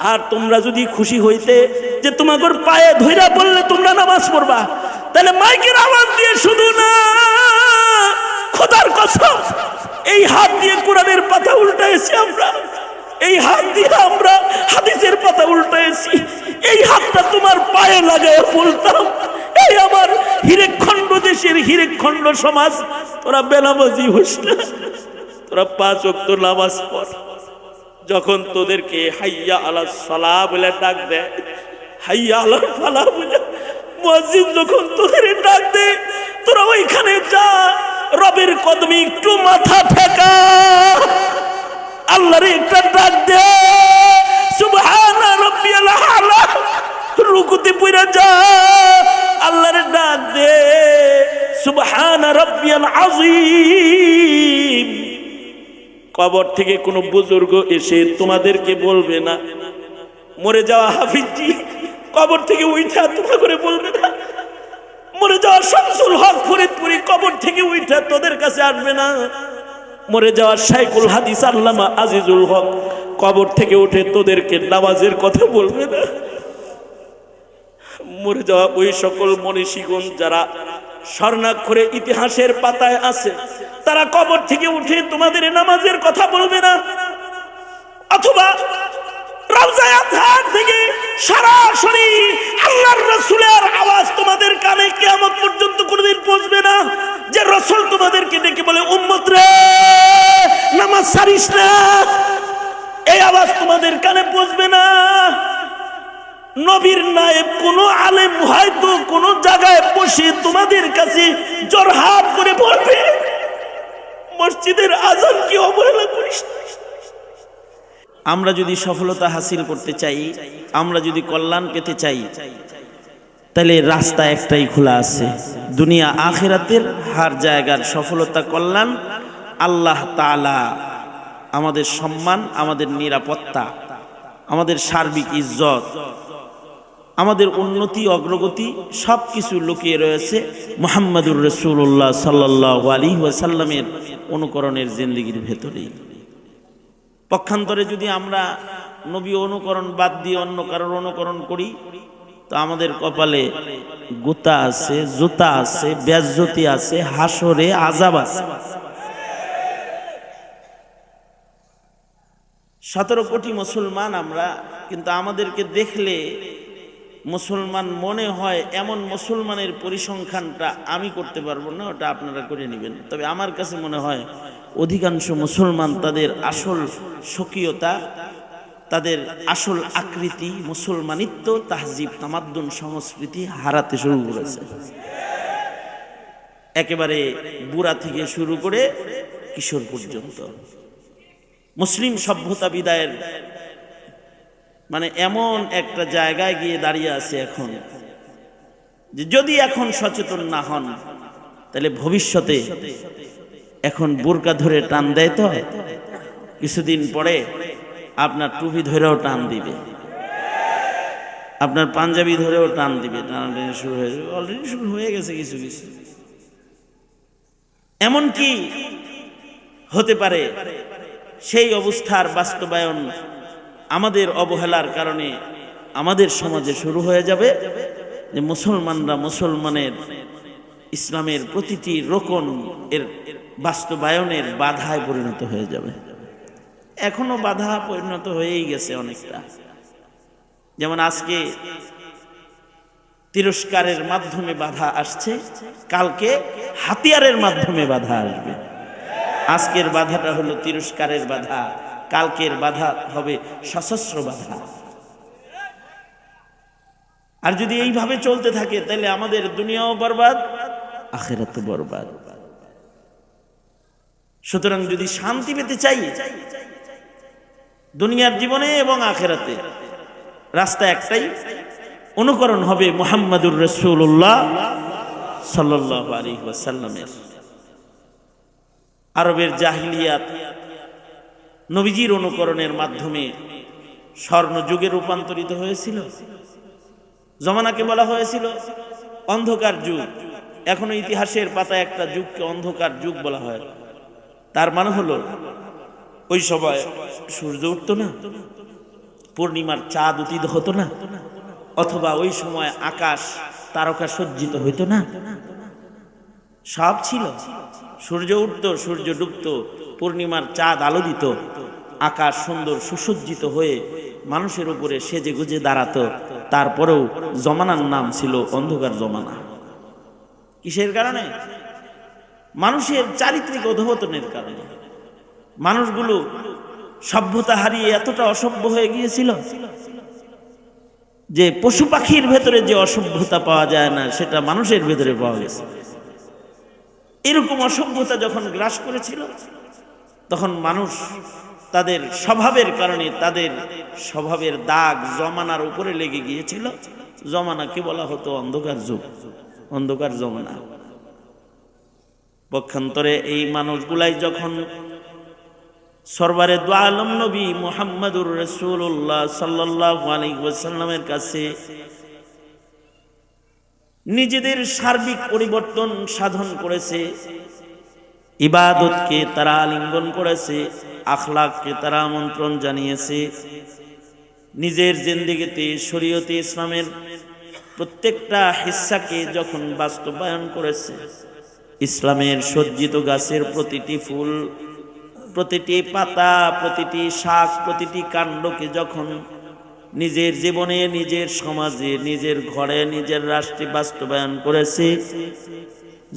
আর তোমরা যদি খুশি হইতে যে তোমাদের পায়ে ধইরা বললে তোমরা নামাজ পড়বা, তাহলে মাইকের আওয়াজ দিয়ে শুধু না, খোদার কসম এই হাত দিয়ে কোরআনের পাতা উল্টাইছি আমরা, এই হাত দিয়ে আমরা হাদিসের পাতা উল্টাইছি, এই হাতটা তোমার পায়ে লাগায় বলতাম, এই আমার হিরেকখণ্ড দেশের হিরেকখণ্ড সমাজ, তোরা বেনামাজি হইস না, তোরা 5 ওয়াক্ত নামাজ পড়। যখন তোদেরকে হাইয়া আলাস সালাহ বলে ডাক দেয়, হাইয়া আলাল ফালাহ বলে মুয়াজ্জিন যখন তোদের ডাক দেয়, তোরা ওইখানে যা, রবের কদমে একটু মাথা ঠেকা, আল্লাহর একটা ডাক দে, সুবহানা রাব্বিয়াল আলা, রুকুতে পড়ে যা, আল্লাহর ডাক দে, সুবহানা রাব্বিয়াল আযীম। কবর থেকে কোনো বুজুর্গ এসে তোমাদেরকে বলবে না, মরে যাওয়া হাফিজজি কবর থেকে উঠা তোমা করে বলবে না, মরে যাওয়া শামসুল হক ফরিদপুরি কবর থেকে উঠা তোদের কাছে আসবে না, মরে যাওয়া শাইখুল হাদিস আল্লামা আজিজুল হক কবর থেকে উঠে তোদেরকে নামাজের কথা বলবে না, মরে যাওয়া ওই সকল মনীষীগণ যারা স্বর্ণাক্ষরে ইতিহাসের পাতায় আছে, তারা কবর থেকে উঠে তোমাদের নামাজের কথা বলবে না। অথবা রওজায়ে আতহার থেকে সরাসরি আল্লাহর রাসূলের আওয়াজ তোমাদের কানে কিয়ামত পর্যন্ত কোনোদিন পৌঁছবে না, যে রাসূল তোমাদেরকে ডেকে বলে উম্মত রে নামাজ ছাড়িস না, এই আওয়াজ তোমাদের কানে পৌঁছবে না। নবীর নায়েব কোন আলেম হয়তো কোন জায়গায় বসে তোমাদের কাছে জোরহাট করে বলবে, মসজিদের আযান কি অবহেলা করিস না। আমরা যদি সফলতা হাসিল করতে চাই, আমরা যদি কল্যাণ পেতে চাই, তাহলে রাস্তা একটাই খোলা আছে, দুনিয়া আখিরাতের হার জায়গার সফলতা কল্যাণ, আল্লাহ তাআলা আমাদের সম্মান, আমাদের নিরাপত্তা, আমাদের সার্বিক ইজ্জত, আমাদের উন্নতি অগ্রগতি সবকিছু লুকিয়ে রয়েছে মুহাম্মাদুর রাসূলুল্লাহ সাল্লাল্লাহু আলাইহি ওয়াসাল্লামের অনুকরণের জিন্দেগির ভেতরেই। পক্ষান্তরে যদি আমরা নবী অনুকরণ বাদ দিয়ে অন্য কারোর অনুকরণ করি, তো আমাদের কপালে গুতা আছে, জুতা আছে, বেজ্জতি আছে, হাসরে আযাব আছে। 17 কোটি মুসলমান আমরা, কিন্তু আমাদেরকে দেখলে মুসলমান মনে হয়, এমন মুসলমানের পরিসংখ্যানটা আমি করতে পারবো না, ওটা আপনারা করে নেবেন। তবে আমার কাছে মনে হয় অধিকাংশ মুসলমান তাদের আসল স্বকীয়তা, তাদের আসল আকৃতি, মুসলমানিত্ব, তাহজিব, তামাদ্দুন, সংস্কৃতি হারাতে শুরু করেছে। একেবারে বুড়া থেকে শুরু করে কিশোর পর্যন্ত মুসলিম সভ্যতা বিদায়ের মানে এমন একটা জায়গায় গিয়ে দাঁড়িয়ে আছে এখন, যে যদি এখন সচেতন না হন, তাহলে ভবিষ্যতে এখন বোরকা ধরে টান দেয়, তো কিছুদিন পরে আপনার টুপি ধরেও টান দিবে, আপনার পাঞ্জাবি ধরেও টান দিবে, টানাটানি শুরু হয়ে যাবে, অলরেডি শুরু হয়ে গেছে কিছু কিছু। এমনকি হতে পারে সেই অবস্থার বাস্তবায়ন আমাদের অবহেলার কারণে আমাদের সমাজে শুরু হয়ে যাবে, যে মুসলমানরা মুসলমানের ইসলামের প্রতিটি রোকন এর বাস্তবায়নের বাধায় পরিণত হয়ে যাবে। এখনো বাধা পরিণত হয়েই গেছে অনেকটা। যেমন আজকে তিরস্কারের মাধ্যমে বাধা আসছে, কালকে হাতিয়ারের মাধ্যমে বাধা আসবে। আজকের বাধাটা হলো তিরস্কারের বাধা, কালকের বাধা হবে সশস্ত্র বাধা। আর যদি এইভাবে চলতে থাকে, তাহলে আমাদের দুনিয়াও বরবাদ, আখিরাতও বরবাদ। সুতরাং যদি শান্তি পেতে চাই দুনিয়ার জীবনে এবং আখিরাতে, রাস্তা একটাই, অনুকরণ হবে মুহাম্মাদুর রাসূলুল্লাহ সাল্লাল্লাহু আলাইহি ওয়াসাল্লামের। আরবের জাহিলিয়াত নবীজির অনুকরণের মাধ্যমে স্বর্ণ যুগে রূপান্তরিত হয়েছিল। জমানাকে বলা হয়েছিল অন্ধকার যুগ। এখনো ইতিহাসের পাতায় একটা যুগকে অন্ধকার যুগ বলা হয়। তার মানে হলো ওই সময় সূর্য উঠতো না, পূর্ণিমার চাঁদ উদিত হতো না, অথবা ওই সময় আকাশ তারকা সজ্জিত হইতো না, সব ছিল। সূর্য উঠত, সূর্য ডুবত, পূর্ণিমার চাঁদ আলো দিত, আকাশ সুন্দর সুসজ্জিত হয়ে মানুষের উপরে সেজে গুজে দাঁড়াতো। তারপরেও জমানার নাম ছিল অন্ধকার জমানা। কিসের কারণে? মানুষের চারিত্রিক অধঃপতনের কারণে। মানুষগুলো সভ্যতা হারিয়ে এতটা অসভ্য হয়ে গিয়েছিল যে পশু পাখির ভেতরে যে অসভ্যতা পাওয়া যায় না, সেটা মানুষের ভেতরে পাওয়া গেছে। এরকম অসভ্যতা যখন গ্রাস করেছিল, তখন মানুষ তাদের স্বভাবের কারণে, তাদের স্বভাবের দাগ জমানার উপরে লেগে গিয়েছিল। জমানাকে বলা হতো অন্ধকার যুগ, অন্ধকার জমানা। পক্ষান্তরে এই মানুষগুলাই যখন সরবারে দু আলম নবী মুহাম্মদুর রাসূলুল্লাহ সাল্লাল্লাহু আলাইহি ওয়াসাল্লামের কাছে নিজেদের সার্বিক পরিবর্তন সাধন করেছে, ইবাদতকে তারা আলিঙ্গন করেছে, আখলাককে তারা আমন্ত্রণ জানিয়েছে, নিজের জিন্দেগিতে শরীয়তে ইসলামের প্রত্যেকটা হিস্সাকে যখন বাস্তবায়ন করেছে, ইসলামের সজ্জিত গাছের প্রতিটি ফুল, প্রতিটি পাতা, প্রতিটি শাক, প্রতিটি কাণ্ডকে যখন নিজের জীবনে, নিজের সমাজে, নিজের ঘরে, নিজের রাষ্ট্রে বাস্তবায়ন করেছে,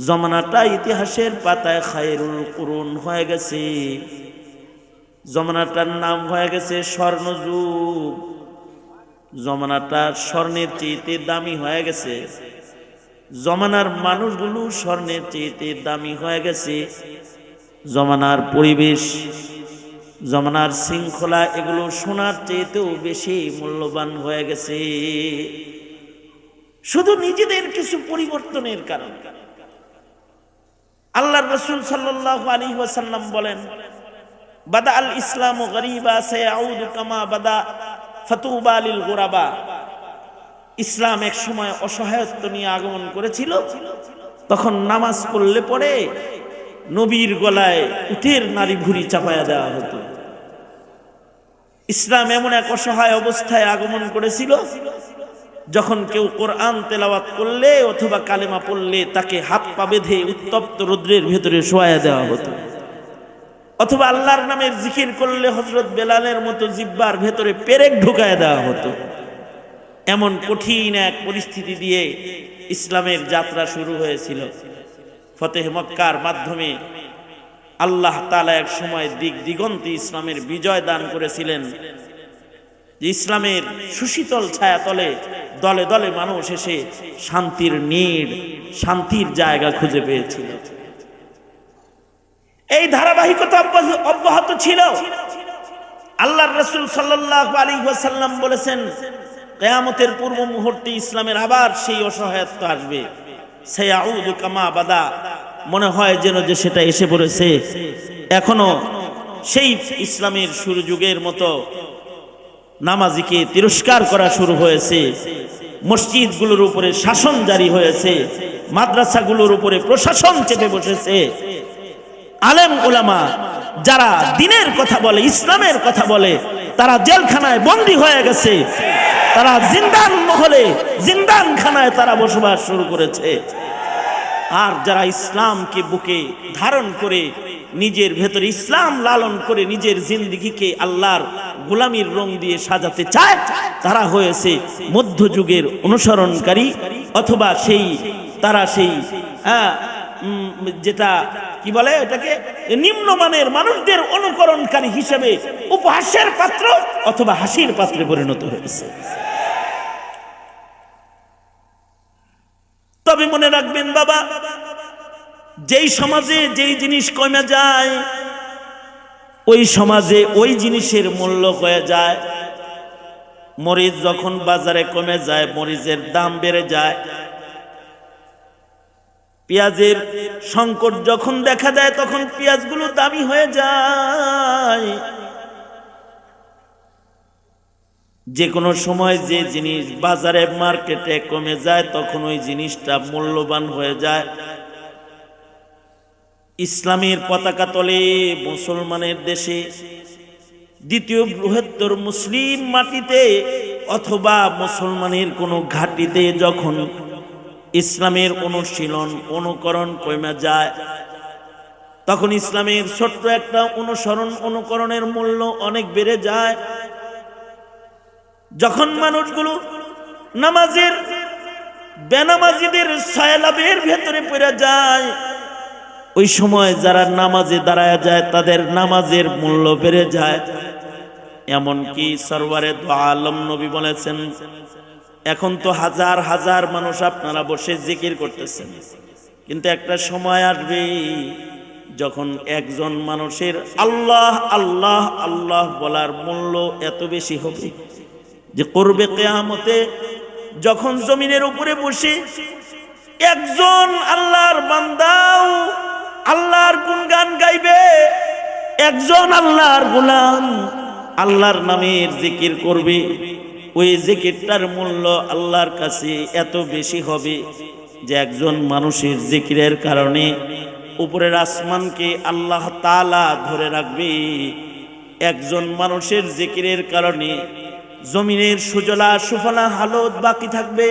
জমানাটা ইতিহাসের পাতায় খায়রুল কুরুন হয়ে গেছে। জমানাটার নাম হয়ে গেছে স্বর্ণযুগ। জমানাটা স্বর্ণের চেয়ে দামি হয়ে গেছে। জমানার মানুষগুলো স্বর্ণের চেয়ে দামি হয়ে গেছে। জমানার পরিবেশ, জমানার শৃঙ্খলা, এগুলো সোনার চেয়েতেও বেশি মূল্যবান হয়ে গেছে, শুধু নিজেদের কিছু পরিবর্তনের কারণে। আল্লাহর রাসূল সাল্লাল্লাহু আলাইহি ওয়াসাল্লাম বলেন, বাদা আল ইসলাম গরীবা সায়াউদু কামা বাদা ফাতুবা লিল গুরাবা। ইসলাম এক সময় অসহায়ত্ব নিয়ে আগমন করেছিল, তখন নামাজ পড়লে পরে নবীর গলায় উটের নারী ভুঁড়ি চাপায়া দেওয়া হতো। ইসলাম এমন এক অসহায় অবস্থায় আগমন করেছিল, যখন কেউ কোরআন তেলাওয়াত করলে অথবা কালেমা পড়লে তাকে হাত পা বেঁধে উত্তপ্ত রৌদ্রের ভেতরে শোয়ায়া দেওয়া হতো, অথবা আল্লাহর নামের জিকির করলে হযরত বেলালের মতো জিহ্বার ভেতরে পেরেক ঢুকায় দেওয়া হতো। এমন কঠিন এক পরিস্থিতি দিয়ে ইসলামের যাত্রা শুরু হয়েছিল। ফতেহ মক্কার মাধ্যমে আল্লাহ তাআলা এক সময় দিক দিগন্তে ইসলামের বিজয় দান করেছিলেন। ইসলামের সুশীতল ছায়াতলে দলে দলে মানুষ এসে শান্তির নীড়, শান্তির জায়গা খুঁজে পেয়েছিল। এই ধারাবাহিকতা অব্যাহত ছিল। আল্লাহর রাসূল সাল্লাল্লাহু আলাইহি ওয়াসাল্লাম বলেছেন, কিয়ামতের পূর্ব মুহূর্তে ইসলামের আবার সেই অসহায়ত্ব আসবে। সায়াউদু কামা বাদা, মনে হয় যেন যে সেটা এসে পড়েছে। এখনো সেই ইসলামের শুরু যুগের মতো নামাজিকে তিরস্কার করা শুরু হয়েছে, মসজিদগুলোর উপরে শাসন জারি হয়েছে, মাদ্রাসাগুলোর উপরে প্রশাসন চেপে বসেছে। আলেম উলামা যারা দ্বীনের কথা বলে, ইসলামের কথা বলে, তারা জেলখানায় বন্দী হয়ে গেছে। তারা জিন্দান মহলে, জিন্দানখানায় তারা বসবাস শুরু করেছে। আর যারা ইসলামকে বুকে ধারণ করে, নিজের ভেতরে ইসলাম লালন করে নিজের জিন্দেগিকে আল্লাহর গোলামির রং দিয়ে সাজাতে চায়, তারা হয়েছে মধ্যযুগের অনুসরণকারী, অথবা তারা যেটা কি বলে, এটাকে নিম্নমানের মানুষদের অনুকরণকারী হিসেবে উপহাসের পাত্র অথবা হাসির পাত্রে পরিণত হয়েছে। তবে মনে রাখবেন বাবা, যেই সমাজে যেই জিনিস কমে যায়, ওই সমাজে ওই জিনিসের মূল্য কমে যায়। মরিচ যখন বাজারে কমে যায়, মরিচের দাম বেড়ে যায়। পেঁয়াজের সংকট যখন দেখা দেয়, তখন পেঁয়াজগুলো দামি হয়ে যায়। যে কোনো সময় যে জিনিস বাজারে মার্কেটে কমে যায়, তখন ওই জিনিসটা মূল্যবান হয়ে যায়। ইসলামের পতাকা তলে মুসলমানের দেশে দ্বিতীয় বৃহত্তর মুসলিম মাটিতে অথবা মুসলমানের কোনো ঘাটিতে যখন ইসলামের অনুশীলন অনুকরণ কমে যায়, তখন ইসলামের ছোট্ট একটা অনুকরণের মূল্য অনেক বেড়ে যায়। যখন মানুষগুলো নামাজের বেনামাজিদের ছায়ালাভের ভেতরে পড়ে যায়, ওই সময় যারা নামাজে দাঁড়ায় যায় তাদের নামাজের মূল্য বেড়ে যায়। এমনকি সরওয়ারে দু আলম নবী বলেছেন, এখন তো হাজার হাজার মানুষ আপনারা বসে জিকির করতেছেন, কিন্তু একটা সময় আসবে যখন একজন মানুষের আল্লাহ আল্লাহ আল্লাহ বলার মূল্য এত বেশি হবে যে করবে কিয়ামতে যখন জমিনের উপরে বসে একজন আল্লাহর বান্দাও আল্লাহর গুণগান গাইবে, একজন আল্লাহর গোলাম আল্লাহর নামের জিকির করবে, ওই জিকিরটার মূল্য আল্লাহর কাছে এত বেশি হবে যে একজন মানুষের জিকিরের কারণে উপরের আসমানকে আল্লাহ তাআলা ধরে রাখবে। একজন মানুষের জিকিরের কারণে জমিনের সুজলা সুফলা হালত বাকি থাকবে।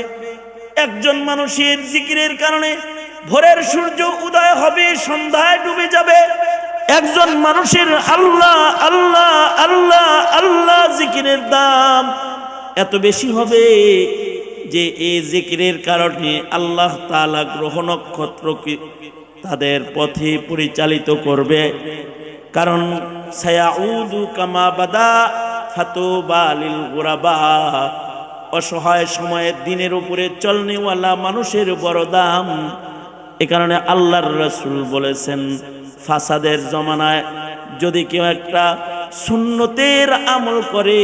একজন মানুষের জিকিরের কারণে ভোরের সূর্য উদয় হবে, সন্ধ্যায় ডুবে যাবে। একজন মানুষের আল্লাহ আল্লাহ আল্লাহ আল্লাহ জিকিরের দাম এত বেশি হবে যে এই জিকিরের কারণে আল্লাহ তাআলা গ্রহ নক্ষত্রকে তাদের পথে পরিচালিত করবে। কারণ সায়াউদু কামা বাদা ফাতুবা লিল গুরাবা, অসহায় সময়ের দিনের উপরে চলনেওয়ালা মানুষের বড় দাম। এ কারণে আল্লাহর রাসূল বলেছেন, ফাসাদের জমানায় যদি কেউ একটা সুন্নতের আমল করে,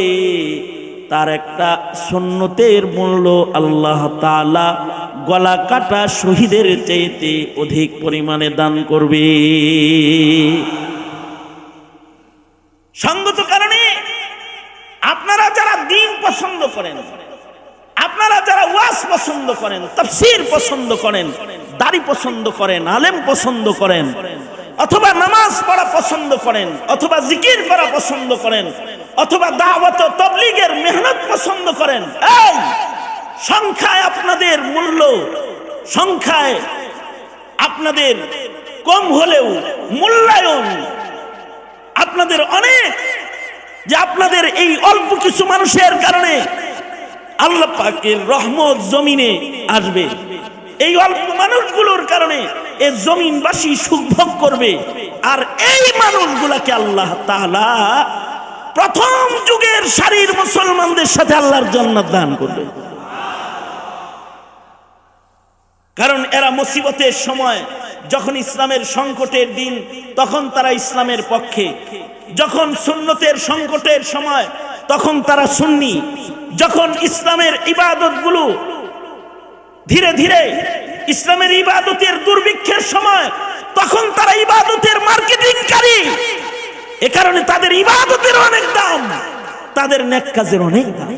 তার একটা সুন্নতের মূল্য আল্লাহ তাআলা গলা কাটা শহীদের চাইতে অধিক পরিমাণে দান করবে। সঙ্গত কারণে আপনারা যারা দ্বীন পছন্দ করেন, আপনারা যারা ওয়াজ পছন্দ করেন, তাফসীর পছন্দ করেন, দাড়ি পছন্দ করেন, আলেম পছন্দ করেন, অথবা নামাজ পড়া পছন্দ করেন, অথবা জিকির করা পছন্দ করেন, অথবা দাওয়াত ও তাবলীগের মেহনত পছন্দ করেন, এই সংখ্যায় আপনাদের মূল্য, সংখ্যায় আপনাদের কম হলেও মূল্যায়ন আপনাদের অনেক, যে আপনাদের এই অল্প কিছু মানুষের কারণে আল্লাহ পাকের রহমত জমিনে আসবে। এই অল্প মানুষগুলোর কারণে এই জমিনবাসী সুখ ভোগ করবে। আর এই মানুষগুলাকে আল্লাহ তাআলা প্রথম যুগের সারির মুসলমানদের সাথে আল্লাহর জান্নাত দান করবে। কারণ এরা মুসিবতের সময়, যখন ইসলামের সংকটের দিন, তখন তারা ইসলামের পক্ষে। যখন সুন্নতের সংকটের সময়, তখন তারা সুন্নি। যখন ইসলামের ইবাদতগুলো ধীরে ধীরে ইসলামের ইবাদতের দুর্ভিক্ষের সময়, তখন তারা ইবাদতের মার্কেটিংকারী। এ কারণে তাদের ইবাদতের অনেক দাম, তাদের নেক কাজের অনেক দাম।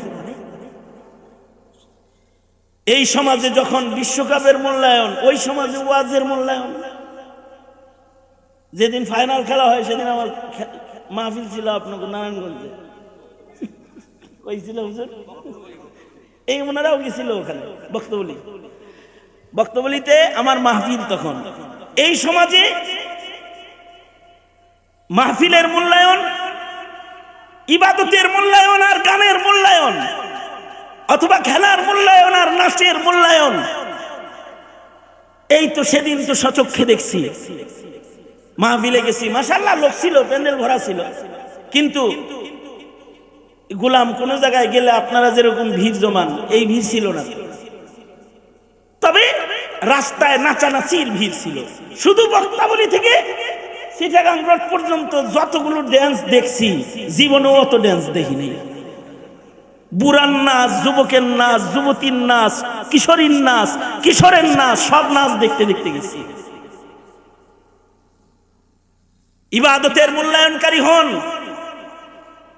এই সমাজে যখন বিশ্বকাপের মূল্যায়ন, ওই সমাজে ওয়াজের মূল্যায়ন। যেদিন ফাইনাল খেলা হয় সেদিন আমার মাহফিল ছিল আপনাকে নারায়ণগঞ্জে। কই ছিল হুজুর? এই ওনারাও গেছিল ওখানে বক্তবলিতে আমার মাহফিল। তখন এই সমাজে মাহফিলের মূল্যায়ন, ইবাদতের মূল্যায়ন আর গানের মূল্যায়ন, অথবা খেলার মূল্যায়ন আর নাচের মূল্যায়ন, এই তো সেদিন তো সচক্ষে দেখছি। মাহফিলে গেছি, মাশাআল্লাহ লোক ছিল, প্যান্ডেল ভরা ছিল, কিন্তু গোলাম কোন জায়গায় গেলে আপনারা যেরকম ভিড় জমান, এই ভিড় ছিল না। তবে রাস্তায় নাচানাচির ভিড় ছিল। শুধু বক্তাবলী থেকে চিটাগাং রোড পর্যন্ত যতগুলো ড্যান্স দেখছি, জীবনেও অত ড্যান্স দেখিনি। বুড়ার নাচ, যুবকের নাচ, যুবতীর নাচ, কিশোরীর নাচ, কিশোরের নাচ, সব নাচ দেখতে দেখতে গেছি। ইবাদতের মূল্যায়নকারী হন।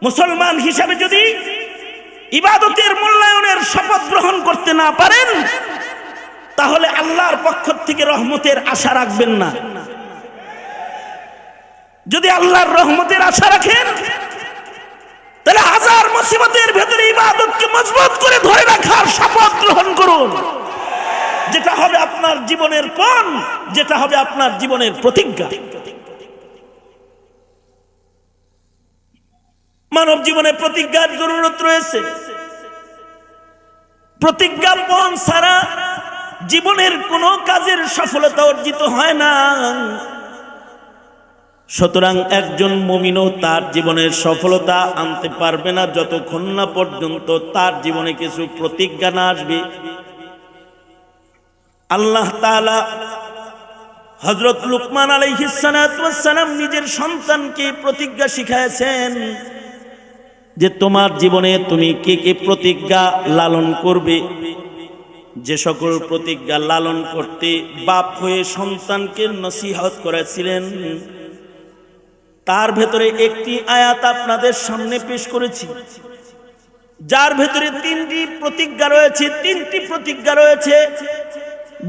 মুসলমান হিসাবে যদি ইবাদতের মূল্যায়নের শপথ গ্রহণ করতে না পারেন, তাহলে আল্লাহর পক্ষ থেকে রহমতের আশা রাখবেন না। যদি আল্লাহর রহমতের আশা রাখেন, তাহলে হাজার মুসিবতের ভেতরে ইবাদতকে মজবুত করে ধরে রাখার শপথ গ্রহণ করুন, যেটা হবে আপনার জীবনের পণ, যেটা হবে আপনার জীবনের প্রতিজ্ঞা। মানব জীবনে প্রতিজ্ঞার জরুরত রয়েছে। প্রতিজ্ঞা পণ ছাড়া জীবনের কোনো কাজের সফলতা অর্জিত হয় না। সুতরাং একজন মুমিনও তার জীবনের সফলতা আনতে পারবে না যতক্ষণ না পর্যন্ত তার জীবনে কিছু প্রতিজ্ঞা না আসবে। আল্লাহ তাআলা হযরত লুকমান আলাইহিস সালাতু ওয়াস সালাম নিজের সন্তানকে প্রতিজ্ঞা শিখায়েছেন যে তোমার জীবনে তুমি কি কি প্রতিজ্ঞা লালন করবে। যে সকল প্রতিজ্ঞা লালন করতে বাপ হয়ে সন্তানকে নসিহত করেছিলেন, তার ভেতরে একটি আয়াত আপনাদের সামনে পেশ করেছি, যার ভেতরে তিনটি প্রতিজ্ঞা রয়েছে,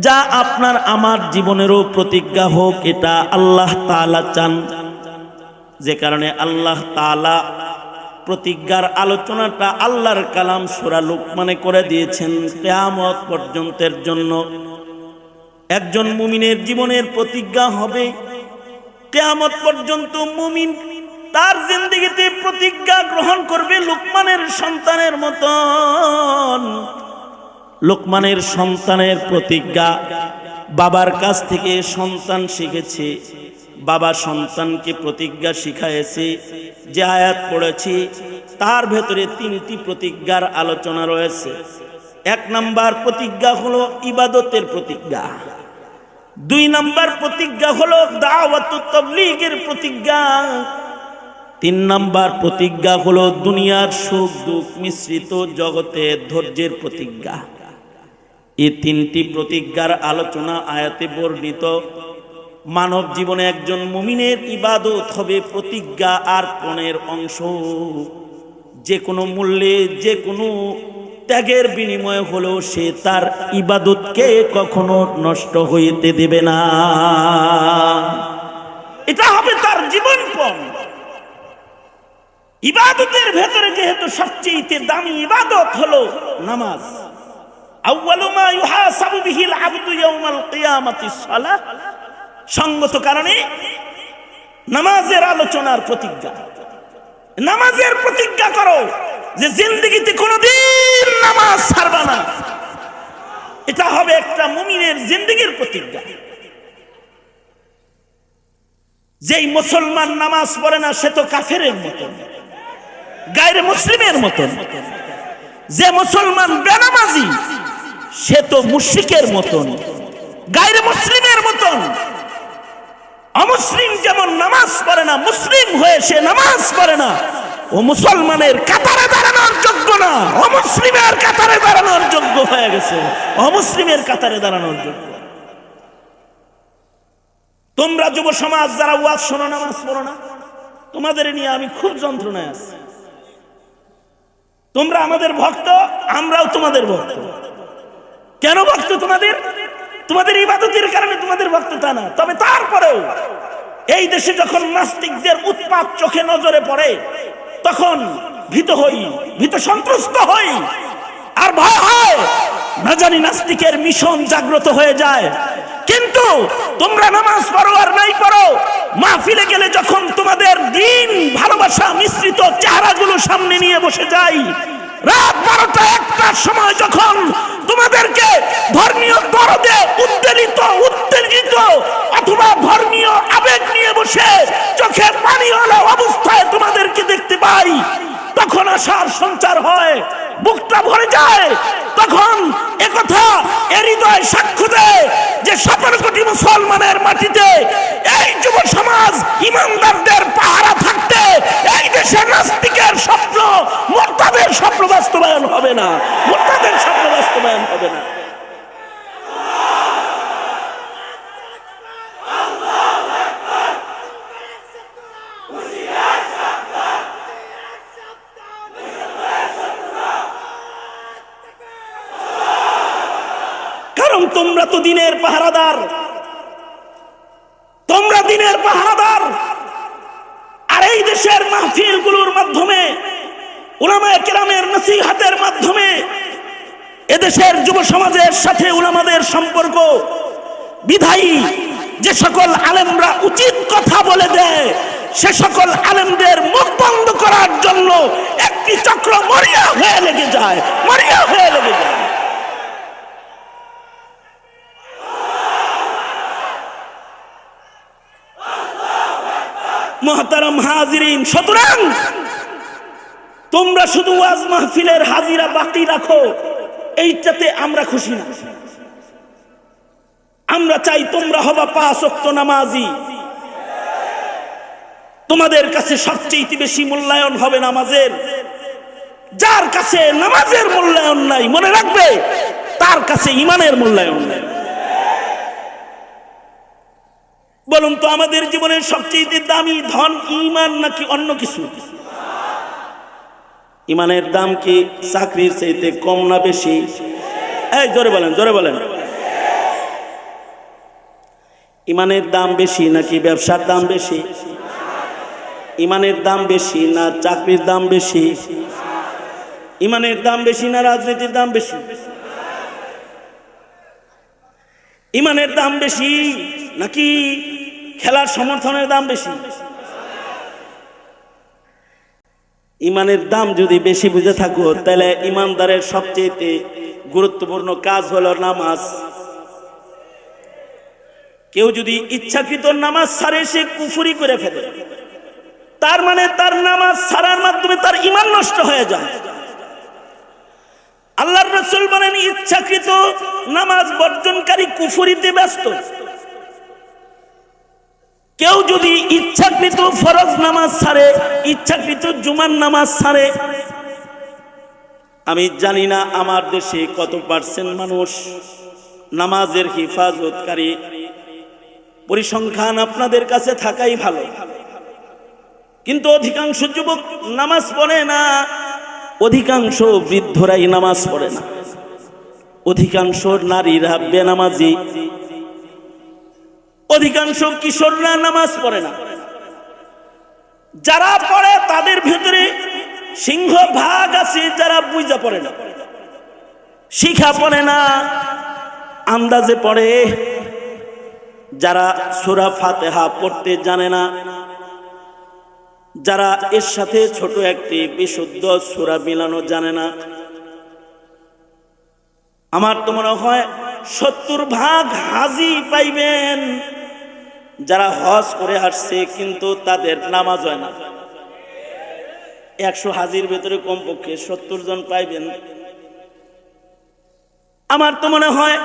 যা আপনার আমার জীবনেরও প্রতিজ্ঞা হোক, এটা আল্লাহ তাআলা চান। যে কারণে আল্লাহ তাআলা প্রতিজ্ঞার আলোচনাটা আল্লাহর কালাম সূরা লুকমানে করে দিয়েছেন কিয়ামত পর্যন্তের জন্য। একজন মুমিনের জীবনের প্রতিজ্ঞা হবে কিয়ামত পর্যন্ত মুমিন তার জিন্দেগিতে প্রতিজ্ঞা গ্রহণ করবে লুকমানের সন্তানের মতন। লুকমানের সন্তানের প্রতিজ্ঞা বাবার কাছ থেকে সন্তান শিখেছে, বাবা সন্তানকে প্রতিজ্ঞা শিখায়েছে। যে আয়াত পড়েছি তার ভেতরে তিনটি প্রতিজ্ঞার আলোচনা রয়েছে। এক নাম্বার প্রতিজ্ঞা হলো ইবাদতের প্রতিজ্ঞা, দুই নাম্বার প্রতিজ্ঞা হলো দাওয়াতুত তাবলীগের প্রতিজ্ঞা, তিন নাম্বার প্রতিজ্ঞা হলো দুনিয়ার সুখ দুঃখ মিশ্রিত জগতে ধৈর্যের প্রতিজ্ঞা। এই তিনটি প্রতিজ্ঞার আলোচনা আয়াতে বর্ণিত। মানব জীবনে একজন মুমিনের ইবাদত হবে প্রতিজ্ঞা আর পণের অংশ। যে কোনো মূল্যে, যে কোনো ত্যাগের বিনিময়ে হলেও সে তার ইবাদতকে কখনো নষ্ট হইতে দেবে না। এটা হবে তার জীবনপণ। ইবাদতের ভেতরে যেহেতু সবচেয়ে দামি ইবাদত হলো নামাজ, আউয়ালু মা ইউহাসাবু বিহিল আবদু ইয়াউমাল কিয়ামাতিস সালাহ, সঙ্গত কারণে নামাজের আলোচনার প্রতিজ্ঞা। নামাজের প্রতিজ্ঞা করো যে জিন্দেগিতে কোনোদিন নামাজ ছাড়বা না। এটা হবে একটা মুমিনের জিন্দেগির প্রতিজ্ঞা। যেই মুসলমান নামাজ পড়ে না সে তো কাফেরের মতন, গায়রে মুসলিমের মতন। যে মুসলমান বেনামাজি সে তো মুশরিকের মতন, গায়রে মুসলিমের মতন। অমুসলিম যেমন নামাজ পড়ে না, মুসলিম হয়ে সে নামাজ পড়ে না, ও মুসলমানের কাতারে দাঁড়ানোর যোগ্য না, অমুসলিমের কাতারে দাঁড়ানোর যোগ্য হয়ে গেছে, অমুসলিমের কাতারে দাঁড়ানোর যোগ্য। তোমরা যুব সমাজ যারা ওয়াজ শোনো, নামাজ পড়ো না, তোমাদের নিয়ে আমি খুব যন্ত্রণায় আছি। তোমরা আমাদের ভক্ত, আমরাও তোমাদের ভক্ত। কেন ভক্ত তোমাদের? তোমাদের ইবাদতের কারণে তোমাদের ভক্ত তা না। তবে তারপরেও এই দেশে যখন নাস্তিকদের উৎপাত চোখে নজরে পড়ে তখন ভীত হই, ভীত সন্ত্রস্ত হই, আর ভয় হয় না জানি নাস্তিকের মিশন জাগ্রত হয়ে যায়। কিন্তু তোমরা নামাজ পড়ো আর নাই পড়ো, মাহফিলে গেলে যখন তোমাদের দিন ভালোবাসা মিশ্রিত চেহারাগুলো সামনে নিয়ে বসে যাই, রাত 12টা-1টার সময় যখন তোমাদেরকে ধর্মীয় দরদে উত্তেজিত অথবা ধর্মীয় আবেগ নিয়ে বসে চোখে পানিওয়ালা অবস্থায় তোমাদেরকে দেখতে পাই, তখন আশার সঞ্চার হয়, বুকটা ভরে যায়। তখন একথা হৃদয় সাক্ষ্য দেয় যে 17 কোটি মুসলমানের মাটিতে এই যুব সমাজ ইমানদারদের পাহারা থাকতে এই দেশে নাস্তিকের স্বপ্ন, মুরতাদের স্বপ্ন বাস্তবায়ন হবে না, মুরতাদের স্বপ্ন বাস্তবায়ন হবে না। কারণ তোমরা তো দিনের পাহারাদার, তোমরা দিনের পাহারাদার। আর এই দেশের মাহফিলগুলোর মাধ্যমে উলামায়ে কেরামের নসিহতের মাধ্যমে এদেশের যুব সমাজের সাথে উলামাদের সম্পর্ক বিধায়ী যে সকল আলেমরা উচিত কথা বলে দেয়, সে সকল আলেমদের মুখ বন্ধ করার জন্য একটি চক্র মরিয়া হয়ে লেগে যায়। মুহতারাম হাজিরিন, সুতরাং তোমরা শুধু ওয়াজ মাহফিলের হাজিরা বাকি রাখো, এইটাতে আমরা খুশি না। আমরা চাই তোমরা হবা 5 ওয়াক্ত নামাজি। তোমাদের কাছে সবচেয়ে বেশি মূল্যায়ন হবে নামাজের। যার কাছে নামাজের মূল্যায়ন নাই, মনে রাখবে তার কাছে ঈমানের মূল্যায়ন নাই। বলুন তো, আমাদের জীবনের সবচেয়ে দামি ধন ঈমান নাকি অন্য কিছু? ঈমানের দাম কি চাকরির চাইতে কম না বেশি? এই জোরে বলেন, জোরে বলেন। ঈমানের দাম বেশি নাকি ব্যবসার দাম বেশি? ঈমানের দাম বেশি না চাকরির দাম বেশি? ঈমানের দাম বেশি না রাজনীতির দাম বেশি? ঈমানের দাম বেশি নাকি খেলার সমর্থনের দাম বেশি? ঈমানের দাম যদি বেশি বুঝে থাকো, তাহলে ঈমানদারের সবচেয়ে গুরুত্বপূর্ণ কাজ হলো নামাজ। কেউ যদি ইচ্ছাকৃত নামাজ ছাড়ে, সে কুফরি করে ফেলে। তার মানে তার নামাজ ছাড়ার মাধ্যমে তার ঈমান নষ্ট হয়ে যায়। আল্লাহর রাসূল বলেন, ইচ্ছাকৃত নামাজ বর্জনকারী কুফরিতে ব্যস্ত। কেউ যদি ইচ্ছাকৃত ফরজ নামাজ ছাড়ে, ইচ্ছাকৃত জুমার নামাজ ছাড়ে, আমি জানি না আমার দেশে কত পার্সেন্ট মানুষ নামাজের হিফাজতকারী। পরিসংখ্যান আপনাদের কাছে থাকাই ভালো, কিন্তু অধিকাংশ যুবক নামাজ পড়ে না, অধিকাংশ বৃদ্ধরাই নামাজ পড়ে না, অধিকাংশ নারীরা বেনামাজি, অধিকাংশ কিশোররা নামাজ পড়ে না। যারা পড়ে তাদের ভিতরে সিংহ ভাগ আছে যারা বুঝা পড়ে না, শিখা পড়ে না, আন্দাজে পড়ে। যারা সূরা ফাতিহা পড়তে জানে না, যারা এর সাথে ছোট একটি বিশুদ্ধ সূরা মিলানো জানে না, আমার তো মনে হয় 70 ভাগ হাজি পাইবেন যারা হজ করে আসছে কিন্তু তাদের নামাজ হয় না। 100 হাজির ভেতরে কমপক্ষে 70 জন পাইবেন। আমার তো মনে হয়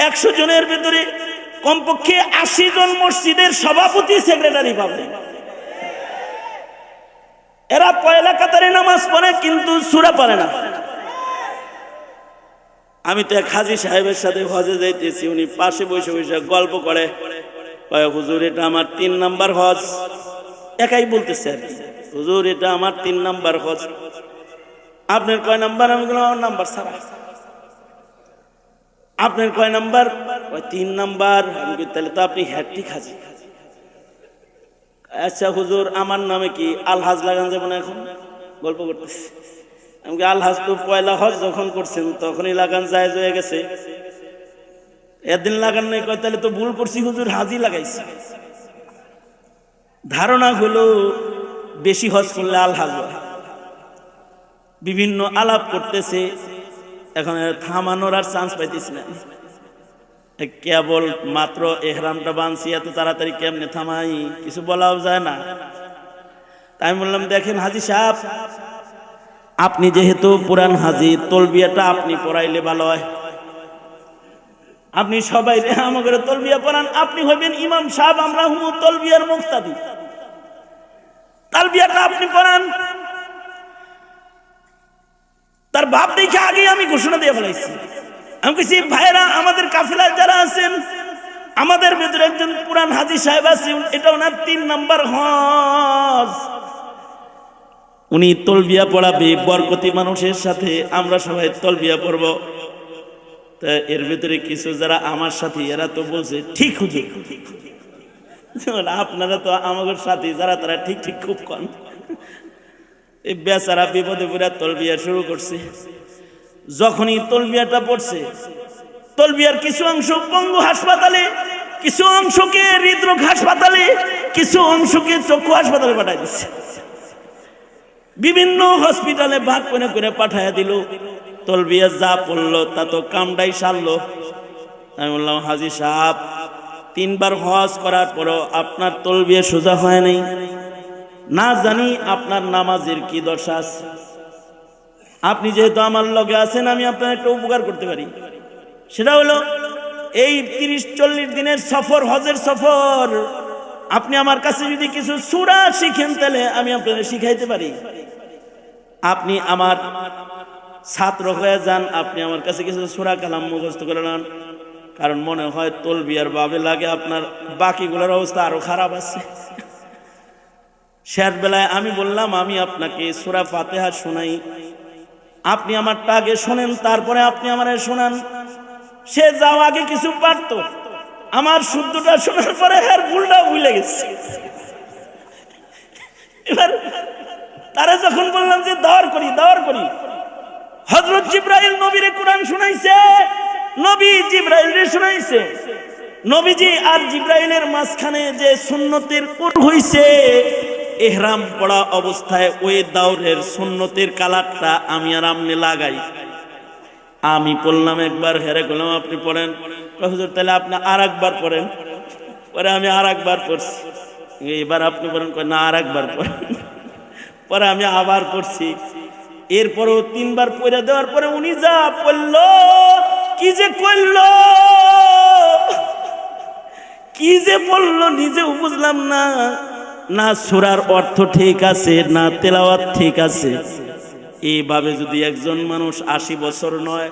100 জনের ভেতরে কমপক্ষে 80 জন মসজিদের সভাপতি সেক্রেটারি পাবেন। এরা পয়লা কাতারে নামাজ পড়ে কিন্তু সূরা পড়ে না। আমি তো এক হাজী সাহেবের সাথে হজে যাইতেছি, উনি পাশে বসে বসে গল্প করে, কয় হুজুর এটা আমার 3 নাম্বার হজ। একাই বলতেছে, হুজুর এটা আমার 3 নাম্বার হজ। আপনার কয় নাম্বার? আমি বললাম আমার নাম্বার ছাড়া। আপনার কয় নাম্বার? 3 নাম্বার। আমি তাহলে তো আপনি হ্যাট্রিক হাজী। আচ্ছা হুজুর আমার নামে কি আলহাজ লাগান যাবে না? এখন গল্প করতেছি। আমি আলহাজ তো পয়লা হজ যখন করছেন তখনই লাগান জায়েজ হয়ে গেছে, এদিন লাগান নাই। কয় তাহলে তো ভুল করছি হুজুর, হাজি লাগাইছি। ধারণা হলো বেশি হজ করলে আলহাজ হয়। বিভিন্ন আলাপ করতেছে, এখন থামানোর আর চান্স পাইতেছি না। কেবল মাত্র এহরামটা বানছি, এত তাড়াতাড়ি কেমনে থামাই? কিছু বলাও যায় না। তাই আমি বললাম, দেখেন হাজি সাহেব, আপনি যেহেতু পুরান হাজি, তলবিয়াটা আপনি পড়াইলে ভালো হয়। আপনি সবাই আমাকে তলবিয়া পড়ান, আপনি হইবেন ইমাম সাহেব, আমরা হুমু তলবিয়ার মুক্তাদি। তালবিয়াটা আপনি পড়ান। তার ভাব দেখে আগে আমি ঘোষণা দিয়ে ফেলাইছি। আমি বলছি, ভাইরা আমাদের কাফিলায় যারা আছেন, আমাদের ভেতরে একজন পুরান হাজি সাহেব আছেন, এটা ওনার 3 নাম্বার হজ। উনি তলবিয়া পড়াবে বরকতি মানুষের সাথে, আমরা সবাই তলবিয়া পড়ব। তা এর ভিতরে কিছু যারা আমার সাথে, এরা তো বলছে ঠিক হুজুর। আপনারা তো আমাদের সাথে যারা, তারা ঠিক ঠিক খুব কন। এই বেচারা বিপদে পড়ে তলবিয়া শুরু করছে। যখনই তলবিয়াটা পড়ছে, তলবিয়ার কিছু অংশ পঙ্গু হাসপাতালে, কিছু অংশকে হৃদরোগ হাসপাতালে, কিছু অংশকে চক্ষু হাসপাতালে পাঠাই দিচ্ছে। বিভিন্ন হসপিটালে ভাগ করে করে পাঠাইয়া দিল। তলবিয়া যা পড়লো তা তো কামড়াই সারলো। আমি বললাম, হাজী সাহেব, 3 বার হজ করার পরও আপনার তলবিয়া সোজা হয় নাই, না জানি আপনার নামাজের কি দশা আছে। আপনি যেহেতু আমার লগে আছেন, আমি আপনার একটা উপকার করতে পারি। সেটা হলো, এই 30-40 দিনের সফর, হজের সফর, আপনি আমার কাছে যদি কিছু সূরা শিখেন তাহলে আমি আপনাদের শিখাইতে পারি। আপনি আমার ছাত্র হয়ে যান, আপনি আমার কাছে কিছু সূরা কালাম মুখস্থ করে নেন। কারণ মনে হয় তলবিয়ার বাবে লাগে আপনার বাকিগুলোর অবস্থা আরো খারাপ আছে। শেষ বেলায় আমি বললাম, আমি আপনাকে সূরা ফাতিহা শোনাই, আপনি আমারটা আগে শোনেন, তারপরে আপনি আমারে শোনান। সে যাও আগে কিছু পারত, আমার শুদ্ধটা শোনার পরে আর ভুলটা ভুলে গেছে। এবার তারা যখন বললাম যে দাওয়ার করি, হযরত জিবরাইল নবীরে কোরআন শুনাইছে, নবী জিবরাইলরে শুনাইছে। নবীজি আর জিবরাইলের মাঝখানে যে সুন্নতের কোন হইছে, ইহরাম পড়া অবস্থায় ওই দাওরের সুন্নতের কালারটা আমি আর আমনে লাগাই। আমি পড়লাম একবার, হেরে গেলাম, আপনি পড়েন। হুজুর তাহলে আপনি আর একবার পড়েন। পরে আমি আর একবার পড়ছি। এবার আপনি পড়েন, না আর একবার পড়েন। পরে আমি আবার পড়ছি। এরপরেও 3 বার পড়ে দেওয়ার পরে উনি যা পড়ল, কি যে করলো, কি যে বললো, নিজেও বুঝলাম না। না সূরার অর্থ ঠিক আছে, না তেলাওয়াত ঠিক আছে। এইভাবে যদি একজন মানুষ 80 বছর নয়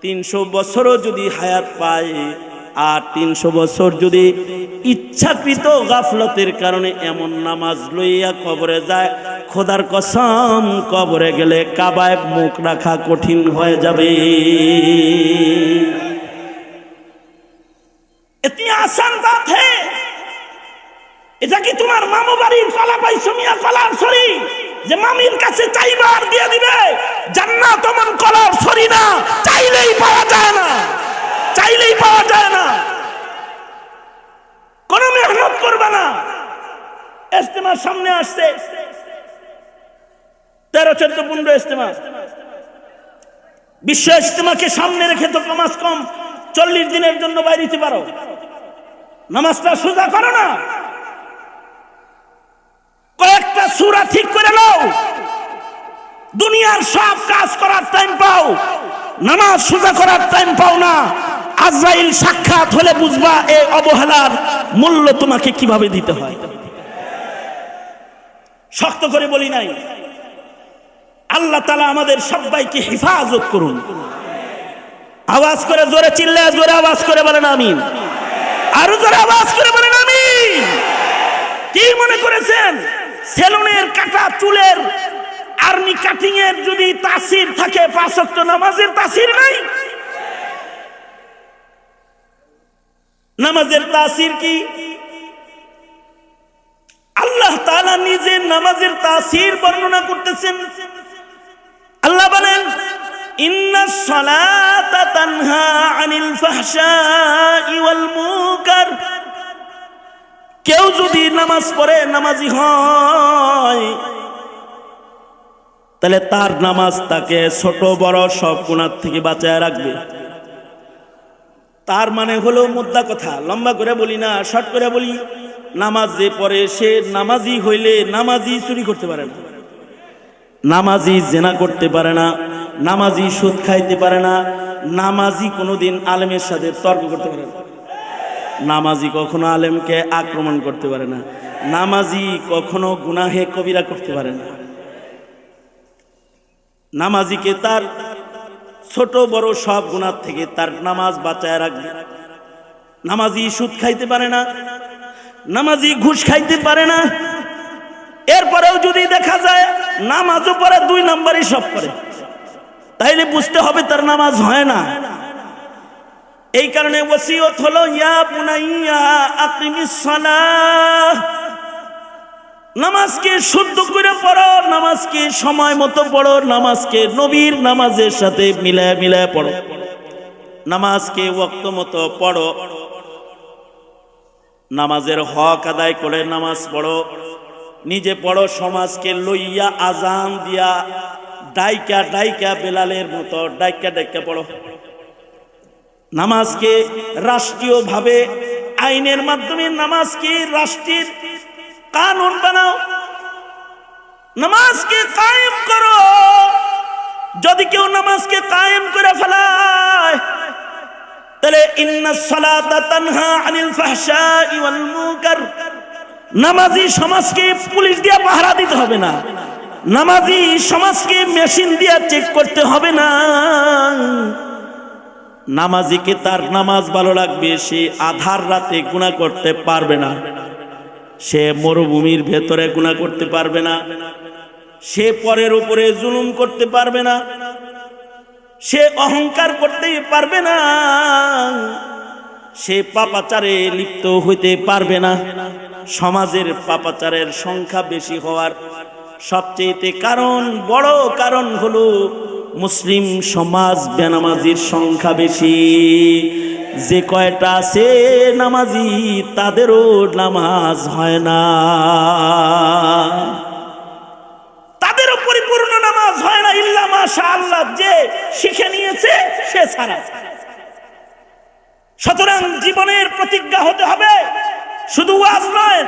300 বছরও যদি হায়াত পায়, আর 300 বছর যদি ইচ্ছাকৃত গাফলতের কারণে এমন নামাজ লইয়া কবরে যায়, খোদার কসম কবরে গেলে কাবায় মুখ রাখা কঠিন হয়ে যাবে। এটি আসান বাত হে। এটা কি তোমার মামু বাড়ির কলা পাইছো মিয়া, কলার ছড়ি যে মামির কাছে চাইবার দিয়ে দিবে? জান্নাত অমন কলার ছড়ি না, চাইলেই পাওয়া যায় না, চাইলেই পাওয়া যায় না। কোন মেহনত করবে না। ইজতেমার সামনে আসছে, 13, 14, 15 ইজতেমা। বিশ্ব ইজতেমাকে সামনে রেখে তো কমাস কম 40 দিনের জন্য বাইরেতে পারো, নামাজটা সোজা করো না। কয়েকটা সূরা ঠিক করে নাও, দুনিয়ার সব কাজ করার টাইম পাও, নামাজ সোজা করার টাইম পাও না। আজরাইল সাক্ষাৎ হলে বুঝবা এই অবহেলার মূল্য তোমাকে কিভাবে দিতে হয়। শক্ত করে বলি নাই, আল্লাহ তাআলা আমাদের সবাইকে হেফাজত করুন। আওয়াজ করে জোরে চিল্লায় জোরে আওয়াজ করে বলেন আমিন। আরো জোরে আওয়াজ করে বলেন আমিন। কি মনে করেছেন সেলুনের কাটা চুলের আর্মি কাটিং এর যদি তাসির থাকে, 5 ওয়াক্ত নামাজের তাসির নাই? নামাজের তাসির কি? আল্লাহ তাআলা নিজে নামাজের তাসির বর্ণনা করতেছেন। আল্লাহ বলেন, ইন্নাস সালাতা তানহা আনিল ফাহশাই ওয়াল মুনকার। কেউ যদি নামাজ পড়ে, নামাজি হয়, তাহলে তার নামাজ তাকে ছোট বড় সব গুনাহ থেকে বাঁচায় রাখবে। তার মানে হলো মুদ্রা কথা, লম্বা করে বলি না, শর্ট করে বলি, নামাজ যে পড়ে সে নামাজি হইলে নামাজি চুরি করতে পারে না, নামাজি জেনা করতে পারে না, নামাজি সুদ খাইতে পারে না, নামাজি কোনোদিন আলেমের সাথে তর্ক করতে পারে না, নামাজি কখনো আলেমকে আক্রমণ করতে পারে না, নামাজি কখনো গুনাহে কবিরা করতে পারে না। নামাজিকে তার ছোট বড় সব গুনাহ থেকে তার নামাজ বাঁচায় রাখবে। নামাজি সুদ খাইতে পারে না, নামাজি ঘুষ খাইতে পারে না। এরপরেও যদি দেখা যায় নামাজও পড়ে 2 নাম্বারই সব করে, তাইলে বুঝতে হবে তার নামাজ হয় না। এই কারণে ওসিয়ত হলো, ইয়া বুনাইয়া আকিমিস সালাহ, নামাজকে শুদ্ধ করে পড়ো, নামাজকে সময় মতো পড়ো, নামাজকে নবীর নামাজের সাথে মিলায় মিলায় পড়ো, নামাজকে ওয়াক্ত মতো পড়ো, নামাজের হক আদায় করে নামাজ পড়ো, নিজে পড়ো, সমাজকে লইয়া আজান দিয়া ডাইকা ডাইকা বেলালের মতো ডাইকা ডাইকা পড়ো। নামাজকে রাষ্ট্রীয়ভাবে আইনের মাধ্যমে নামাজকে রাষ্ট্রের কানুন বানাও, নামাজকে কায়েম করো। যদি কেউ নামাজকে কায়েম করে ফেলায় তাহলে ইন্নাস সালাতা তানহা আনিল ফাহশাই ওয়াল মুনকার, নামাজি সমাজকে পুলিশ দিয়ে পাহারা দিতে হবে না, নামাজি সমাজকে মেশিন দিয়ে চেক করতে হবে না। নামাজিকে তার নামাজ ভালো লাগবে, সে আধার রাতে গুনাহ করতে পারবে না, সে মরুভূমির ভেতরে গুনাহ করতে পারবে না, সে পরের উপরে জুলুম করতে পারবে না, সে অহংকার করতে পারবে না, সে পাপাচারে লিপ্ত হইতে পারবে না। সমাজের পাপাচারের সংখ্যা বেশি হওয়ার সবচেয়ে বড় কারণ হলো মুসলিম সমাজ বেনামাজির সংখ্যা বেশি। যে কয়টা আছে নামাজি তাদেরও নামাজ হয় না, তাদেরও পরিপূর্ণ নামাজ হয় না, ইল্লা মাশাআল্লাহ, যে শিখে নিয়েছে সে ছাড়া। সুতরাং জীবনের প্রতিজ্ঞা হতে হবে, শুধু ওয়াজ নয়,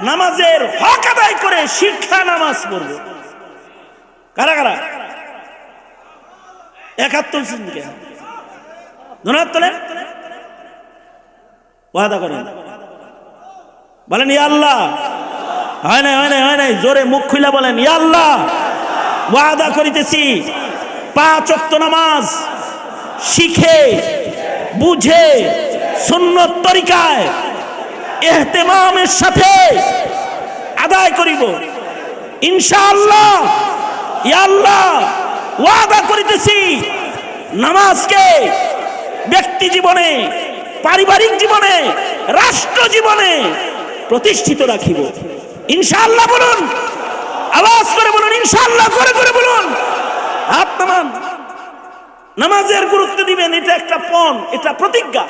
নামাজের হক আদায় করে শিক্ষা নামাজ পড়ব। কারা কারা 71 সিনকে ধন্যবাদ তোলেন, ওয়াদা করেন, বলেন ইয়া আল্লাহ। হয় নাই হয় নাই হয় নাই, জোরে মুখ খুলে বলেন ইয়া আল্লাহ, ওয়াদা করিতেছি 5 ওয়াক্ত নামাজ শিখে বুঝে সুন্নত তরিকায় ইহতিমামের সাথে আদায় করিব ইনশাআল্লাহ। ইয়া আল্লাহ, ওয়াদা করিতেছি নামাজকে ব্যক্তি জীবনে, পারিবারিক জীবনে, রাষ্ট্র জীবনে প্রতিষ্ঠিত রাখিব ইনশাআল্লাহ। বলুন, আওয়াজ করে বলুন ইনশাআল্লাহ, করে করে বলুন। হাত নামান, নামাজের গুরুত্ব দিবেন, এটা একটা পণ, এটা প্রতিজ্ঞা।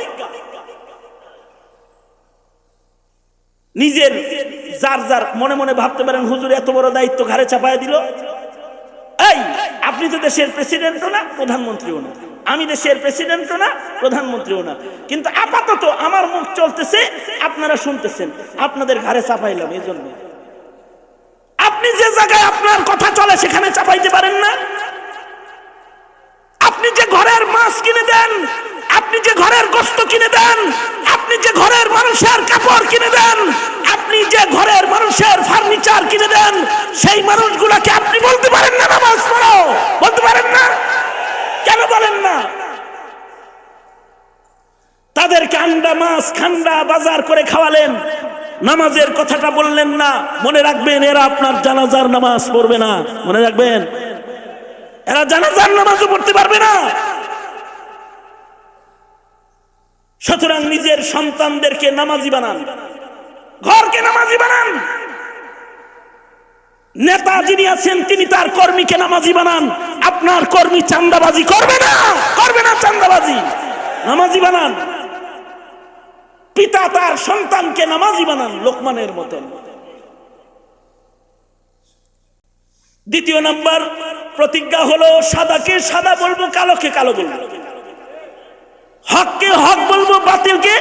নিজের যার যার মনে মনে ভাবতে পারেন হুজুর এত বড় দায়িত্ব ঘাড়ে চাপায় দিল। এই, আপনি তো দেশের প্রেসিডেন্টও না, প্রধানমন্ত্রীও না, আমি দেশের প্রেসিডেন্টও না, প্রধানমন্ত্রীও না, কিন্তু আপাতত আমার মুখ চলতেছে, আপনারা শুনতেছেন, আপনাদের ঘাড়ে চাপাইলাম। এই জন্য আপনি যে জায়গায় আপনার কথা চলে সেখানে চাপাইতে পারেন না। আপনি যে ঘরের মাছ কিনে দেন, আপনি যে ঘরের গোশত কিনে দেন, আপনি যে ঘরের মানুষের কাপড় কিনে দেন, আপনি যে ঘরের মানুষের ফার্নিচার কিনে দেন, সেই মানুষগুলোকে আপনি বলতে পারেন না নামাজ পড়ো, বলতে পারেন না? কেন বলেন না? তাদেরকে আন্ডা মাছ খান্ডা বাজার করে খাওয়ালেন, নামাজের কথাটা বললেন না। মনে রাখবেন, এরা আপনার জানাজার নামাজ পড়বে না, মনে রাখবেন, এরা জানাজার নামাজও পড়তে পারবে না। সুতরাং নিজের সন্তানদেরকে নামাজি বানান, ঘরকে নামাজি বানান। নেতা যিনি আছেন তিনি তার কর্মীকে নামাজি বানান। আপনার কর্মী চান্দাবাজি করবে না, করবে না চান্দাবাজি, নামাজি বানান। পিতা তার সন্তানকে নামাজি বানান লোকমানের মতন। দ্বিতীয় নাম্বার প্রতিজ্ঞা হলো, সাদাকে সাদা বলবো, কালোকে কালো বলবো, হককে হক বলবো, বাতিলকে,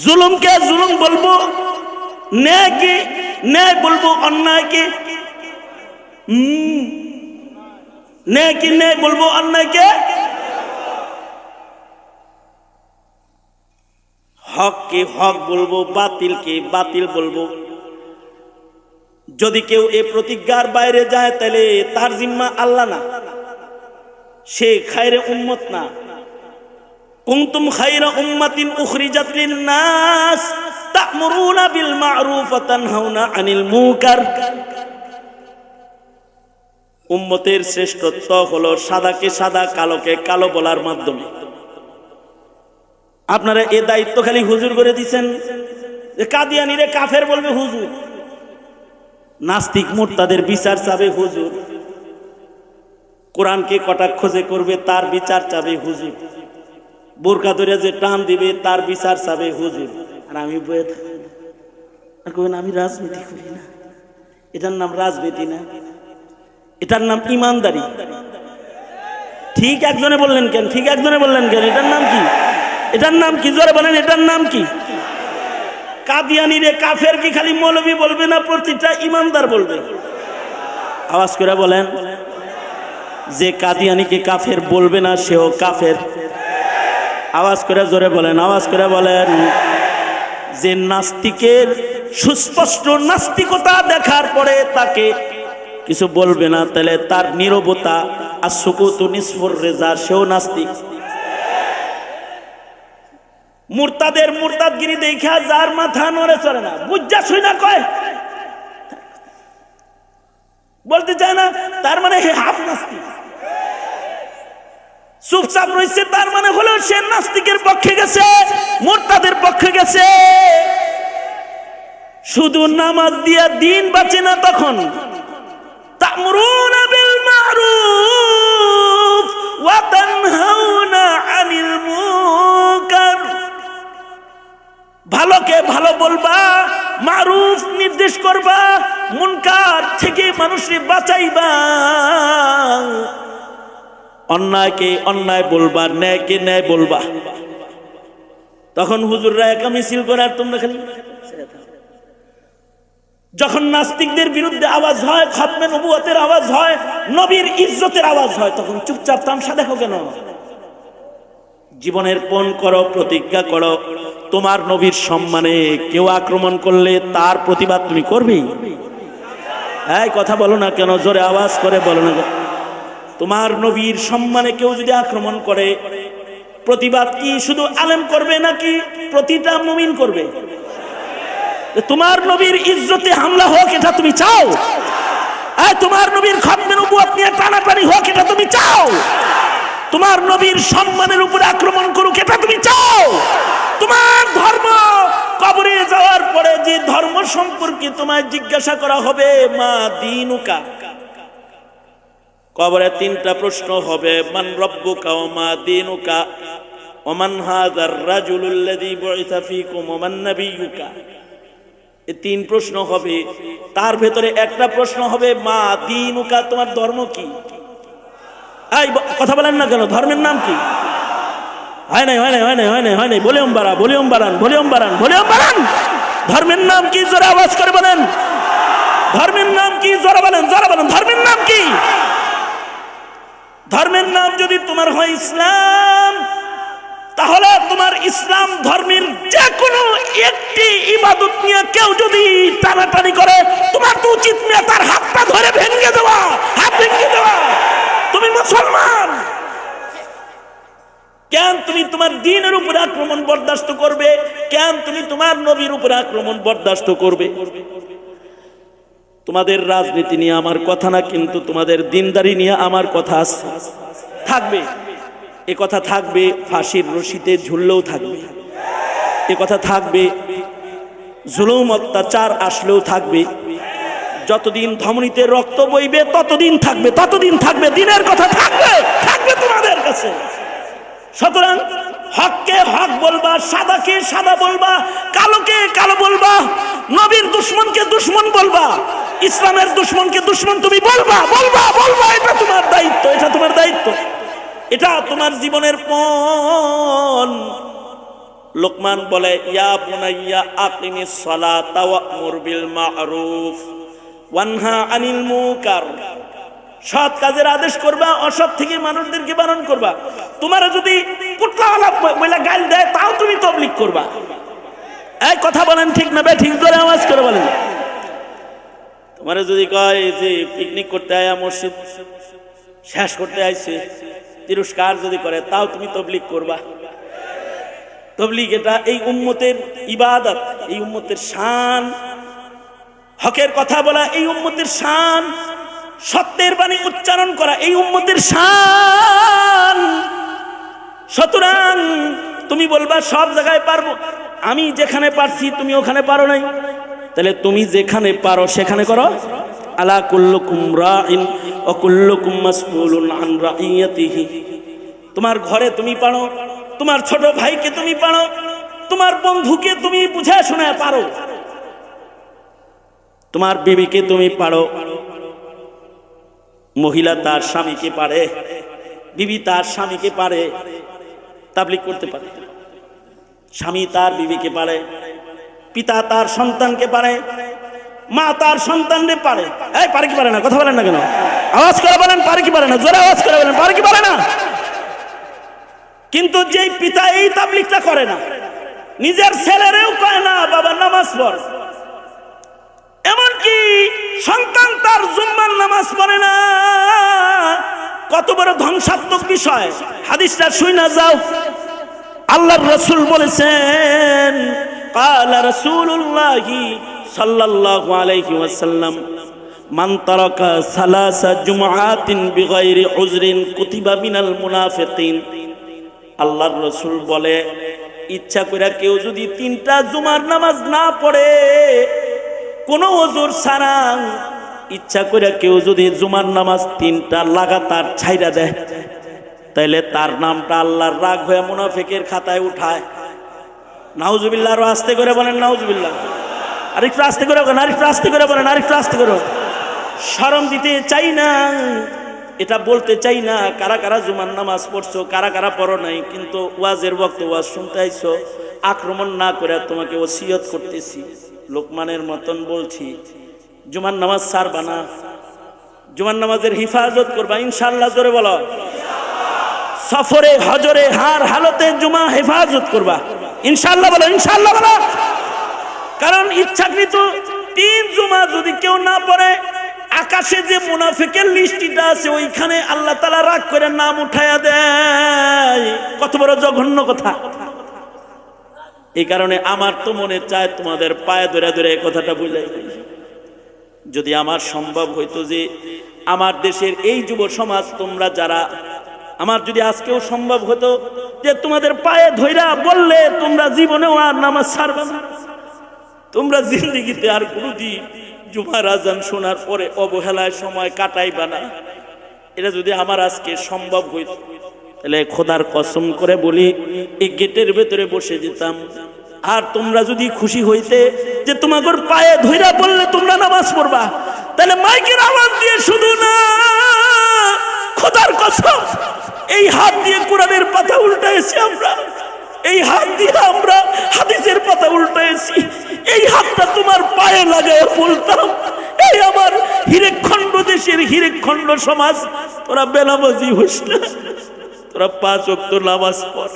জুলুমকে জুলুম বলবো, ন্যায়কে ন্যায় বলবো, অন্যায়কে ন্যায়কে ন্যায় বলবো, অন্যায়কে হককে হক বলবো, বাতিলকে বাতিল বলবো। যদি কেউ এই প্রতিজ্ঞার বাইরে যায় তাহলে তার জিম্মা আল্লাহ না, সে খায়রে উম্মত না। কুনতুম খায়রা উম্মাতিন উখরিজাত লিন-নাস তা'মুরুনা বিল মা'রুফ ওয়া তানহাউনা আনিল মুনকার। উম্মতের শ্রেষ্ঠত্ব হলো সাদাকে সাদা, কালোকে কালো বলার মাধ্যমে। আপনারা এই দায়িত্ব খালি হুজুর করে দিচ্ছেন যে কাদিয়ানিরে কাফের বলবে হুজুর, নাস্তিক মুরতাদের বিচার চাবে হুজুর, কোরআনকে কটাক্ষ যে করবে তার বিচার চাবে হুজুর, বোরকা ধরে যে টান দিবে তার বিচার চাবে হুজুর। আর আমি বয়ে থাকি আর কবেন আমি রাজনীতি করি না। এটার নাম রাজনীতি না, এটার নাম ইমানদারি। ঠিক একজনে বললেন কেন? ঠিক একজনে বললেন কেন? এটার নাম কি? এটার নাম কি? জোরে বলেন, এটার নাম কি? কাদিয়ানি রে কাফের কি খালি মৌলবী বলবে না, প্রতিটা ইমানদার বলবে? আওয়াজ করে বলেন, যে কাদিয়ানিকে কাফের বলবে না সেও কাফের। আওয়াজ করে জোরে বলেন, আওয়াজ করে বলেন। যে নাস্তিকের সুস্পষ্ট নাস্তিকতা দেখার পরে তাকে কিছু বলবে না, তাহলে তার নীরবতা আর সুকুতু নিসফুর রেজা, সেও নাস্তিক। মুরতাদের মুরতাদগিরি দেখা যার মাথা নড়ে চড়ে না, বুঝা শুই না কয়, বলতে চায় না, তার মানে হে হাফ নাস্তিক। চুপচাপ রয়েছে, তার মানে হলো সে নাস্তিকের পক্ষে গেছে, মুরতাদের পক্ষে গেছে। শুধু নামাজ দিয়া দিন বাঁচে না, তখন তা'মুরুনা বিল মা'রুফ ওয়া তানহাউনা আনিল মুনকার। ভালোকে ভালো বলবা, মারুফ নির্দেশ করবা, মুনকার থেকে মানুষকে বাঁচাইবা। অন্যায়কে অন্যায় বলবা, ন্যায়কে ন্যায় বলবা। তখন হুজুররা একা মিছিল করে আর তোমরা খালি। যখন নাস্তিকদের বিরুদ্ধে আওয়াজ হয়, খতমে নবুয়তের আওয়াজ হয়, নবীর ইজ্জতের আওয়াজ হয়, তখন চুপচাপ তামসা দেখো কেন? জীবনের পণ করো, প্রতিজ্ঞা করো, তোমার নবীর সম্মানে কেউ আক্রমণ করলে তার প্রতিবাদ তুমি করবে। এই কথা বলো না কেন? জোরে আওয়াজ করে বলো না। তোমার নবীর সম্মানে কেউ যদি আক্রমণ করে, প্রতিবাদ কি শুধু আলেম করবে নাকি প্রতিটা মুমিন করবে? তোমার নবীর ইজ্জতে হামলা হোক, এটা তুমি চাও? তোমার নবীর খতমে নবুয়ত নিয়ে টানাটানি হোক, এটা তুমি চাও? তোমার নবীর সম্মানের উপরে আক্রমণ করুক, এটা তুমি চাও? তোমার ধর্ম কবরে যাওয়ার পরে যে ধর্ম সম্পর্কে তোমায় জিজ্ঞাসা করা হবে, মা দীনুকা, কবরে তিনটা প্রশ্ন হবে, মান রব্বুকা ওয়া মা দীনুকা ওয়া মান হাযার রাজুলুল্লাযী বুইসা ফীকুম ওয়া মান নাবিয়্যুকা। এই তিন প্রশ্ন হবে, তার ভেতরে একটা প্রশ্ন হবে মা দীনুকা, তোমার ধর্ম কি? এই কথা বলেন না কেন? ধর্মের নাম কি? হয় নাই, হয় নাই, হয় নাই, হয় নাই, হয় নাই। ভলিউম বাড়া, ভলিউম বাড়ান, ভলিউম বাড়ান, ভলিউম বাড়ান। ধর্মের নাম কি? জোরে আওয়াজ করে বলেন। ধর্মের নাম কি? জোরে বলেন, জোরে বলেন। ধর্মের নাম কি? ধর্মের নাম যদি তোমার হয় ইসলাম, তাহলে তোমার ইসলাম ধর্মের যে কোনো একটি ইবাদত নিয়ে কেউ যদি টানাটানি করে, তোমার তো উচিত নিয়ে তার হাতটা ধরে ভেঙে দেওয়া, হাত ভেঙে দেওয়া। তুমি মুসলমান, কেন তুমি তোমার দ্বীনের উপরে আক্রমণ বরদাস্ত করবে? কেন তুমি তোমার নবীর উপরে আক্রমণ বরদাস্ত করবে? তোমাদের রাজনীতি নিয়ে আমার কথা না, কিন্তু তোমাদের দিনদারি নিয়ে আমার কথা আছে, থাকবে। এ কথা থাকবে, ফাঁসির রশিতে ঝুললেও থাকবে। এ কথা থাকবে, জুলুম অত্যাচার আসলেও থাকবে। যতদিন ধমনীতে রক্ত বইবে ততদিন থাকবে, ততদিন থাকবে। দিনের কথা থাকবে, থাকবে তোমাদের কাছে। সুতরাং হককে হক বলবা, সাদাকে সাদা বলবা, কালোকে কালো বলবা, নবীর দুশ্মনকে দুশ্মন বলবা, ইসলামের দুশ্মনকে দুশ্মন তুমি বলবা, বলবা, বলবা। এটা তোমার দায়িত্ব, এটা তোমার দায়িত্ব, এটা তোমার জীবনের পণ। লোকমান বলে, ইয়া বুনাইয়া আকিমিস সালাতা ওয়া'মুর বিল মা'রুফ ওয়ানহা আনিল মুনকার। সৎ কাজের আদেশ করবা, অসৎ থেকে মানুষদেরকে বারণ করবা। তোমারা যদি কুটলাওয়ালা বলে গাল দেয়, তাও তুমি তাবলীগ করবা। এই কথা বলেন ঠিক না? ঠিক জোরে আওয়াজ করে বলেন। তোমারা যদি কয় যে পিকনিক করতে আয়া মসজিদ শেষ করতে আইছে, তিরস্কার যদি করে, তাও তুমি তাবলীগ করবা। তাবলীগ এটা এই উম্মতের ইবাদত, এই উম্মতের শান। হকের কথা বলা এই উম্মতের শান, সত্যের বাণী উচ্চারণ করা এই উম্মতের শান। সুতরাং তুমি বলবা সব জায়গায় পারবো, আমি যেখানে পারছি তুমি ওখানে পারো নাই। তাহলে তুমি যেখানে পারো সেখানে করো। আলা কুল্লুকুম রাইন ওয়া কুল্লুকুম মাসউলুন আন রাইয়াতিহি। তোমার ঘরে তুমি পারো, তোমার ছোট ভাইকে তুমি পারো, তোমার বন্ধুকে তুমি বুঝে শুনে পারো, তোমার বিবিকে তুমি পারো। মহিলা তার স্বামীকে পারে, বিবি তার স্বামীকে পারে, তাবলীগ করতে পারে। স্বামী তার বিবিকে পারে, পিতা তার সন্তানকে পারে, মা তার সন্তানকে পারে। এই পারে কি পারে না? কথা বলেন না কেন? আওয়াজ করে বলেন পারে কি পারে না? জোরে আওয়াজ করে বলেন পারে কি পারে না? কিন্তু যেই পিতা এই তাবলীগটা করে না, নিজের ছেলেরেও কয় না বাবা নামাজ পড়, এমনকি সন্তান তার জুম্মার নামাজ পড়ে না, কত বড় ধ্বংসাত্মক বিষয়। হাদিসটা শুনে যাও। আল্লাহর রাসূল বলেছেন, ক্বালা রাসূলুল্লাহি সাল্লাল্লাহু আলাইহি ওয়াসাল্লাম, মান তারাকা সালাসা জুমআতিন বিগাইরি উযরিন কুতিবা মিনাল মুনাফিকিন। আল্লাহর রাসূল বলে, ইচ্ছা করে কেউ যদি 3টা জুমার নামাজ না পড়ে, কোনো ওযর ছাড়া ইচ্ছা করে কেউ যদি জুমার নামাজ 3টা লাগাতার ছাইড়া দেয়, তাইলে তার নামটা আল্লাহর রাগ হয়ে মুনাফিকের খাতায় উঠায়। নাউজুবিল্লাহ। আরো আস্তে করে বলেন নাউজুবিল্লাহ। আরেকটু আস্তে করে বলেন, আরেকটু আস্তে করে বলেন, আরেকটু আস্তে করে। শরম দিতে চাই না, এটা বলতে চাই না কারা কারা জুমার নামাজ পড়ছো, কারা কারা পড়ো নাই, কিন্তু ওয়াজের ওয়াক্ত ওয়াজ শুনতে আইছো, আক্রমণ না করে তোমাকে ওসিয়ত করতেছি, লোকমানের মতন বলছি, জুমার নামাজ ছাড়বা না, জুমার নামাজের হিফাজত করবা ইনশাআল্লাহ। জোরে বলো। সফরে হজরে হার হালতে জুমা হেফাজত করবা ইনশাআল্লাহ। বলো ইনশাআল্লাহ বলো। কারণ ইচ্ছাকৃত 3 জুমা যদি কেউ না পড়ে, আকাশে যে মুনাফিকের লিস্টিটা আছে ওইখানে আল্লাহ তাআলা রাগ করে নাম উঠায়া দেয়। কত বড় জঘন্য কথা। এই কারণে আমার তো মনে চায় তোমাদের পায়ে ধরে ধরে এই কথাটা বুঝাই। যদি আমার সম্ভব হইতো যে আমার দেশের এই যুব সমাজ তোমরা যারা, আমার যদি আজকেও সম্ভব হতো যে তোমাদের পায়ে ধইরা বললে তোমরা জীবনেও আর নামাজ ছাড়বে না, তোমরা জিন্দেগিতে আর কোনোদিন জুমার আজান শোনার পরে অবহেলায় সময় কাটাইবা না, এটা যদি আমার আজকে সম্ভব হইতো, তাহলে খোদার কসম করে বলি এই গেটের ভেতরে বসে যেতাম। আর তোমরা যদি খুশি হইতে যে তোমাদের পায়ে ধইরা বললে তোমরা নামাজ পড়বা, তাহলে মাইকের আওয়াজ দিয়ে শুধু না, খোদার কসম এই হাত দিয়ে কোরআনের পাতা উল্টাইছি আমরা, এই হাত দিয়ে আমরা হাদিসের পাতা উল্টাইছি, এই হাতটা তোমার পায়ে লাগায় বলতাম, এই আমার হিরেকখণ্ড দেশের হিরেকখণ্ড সমাজ, তোরা বেনামাজি হইস না, তোরা 5 ওয়াক্ত নামাজ পড়।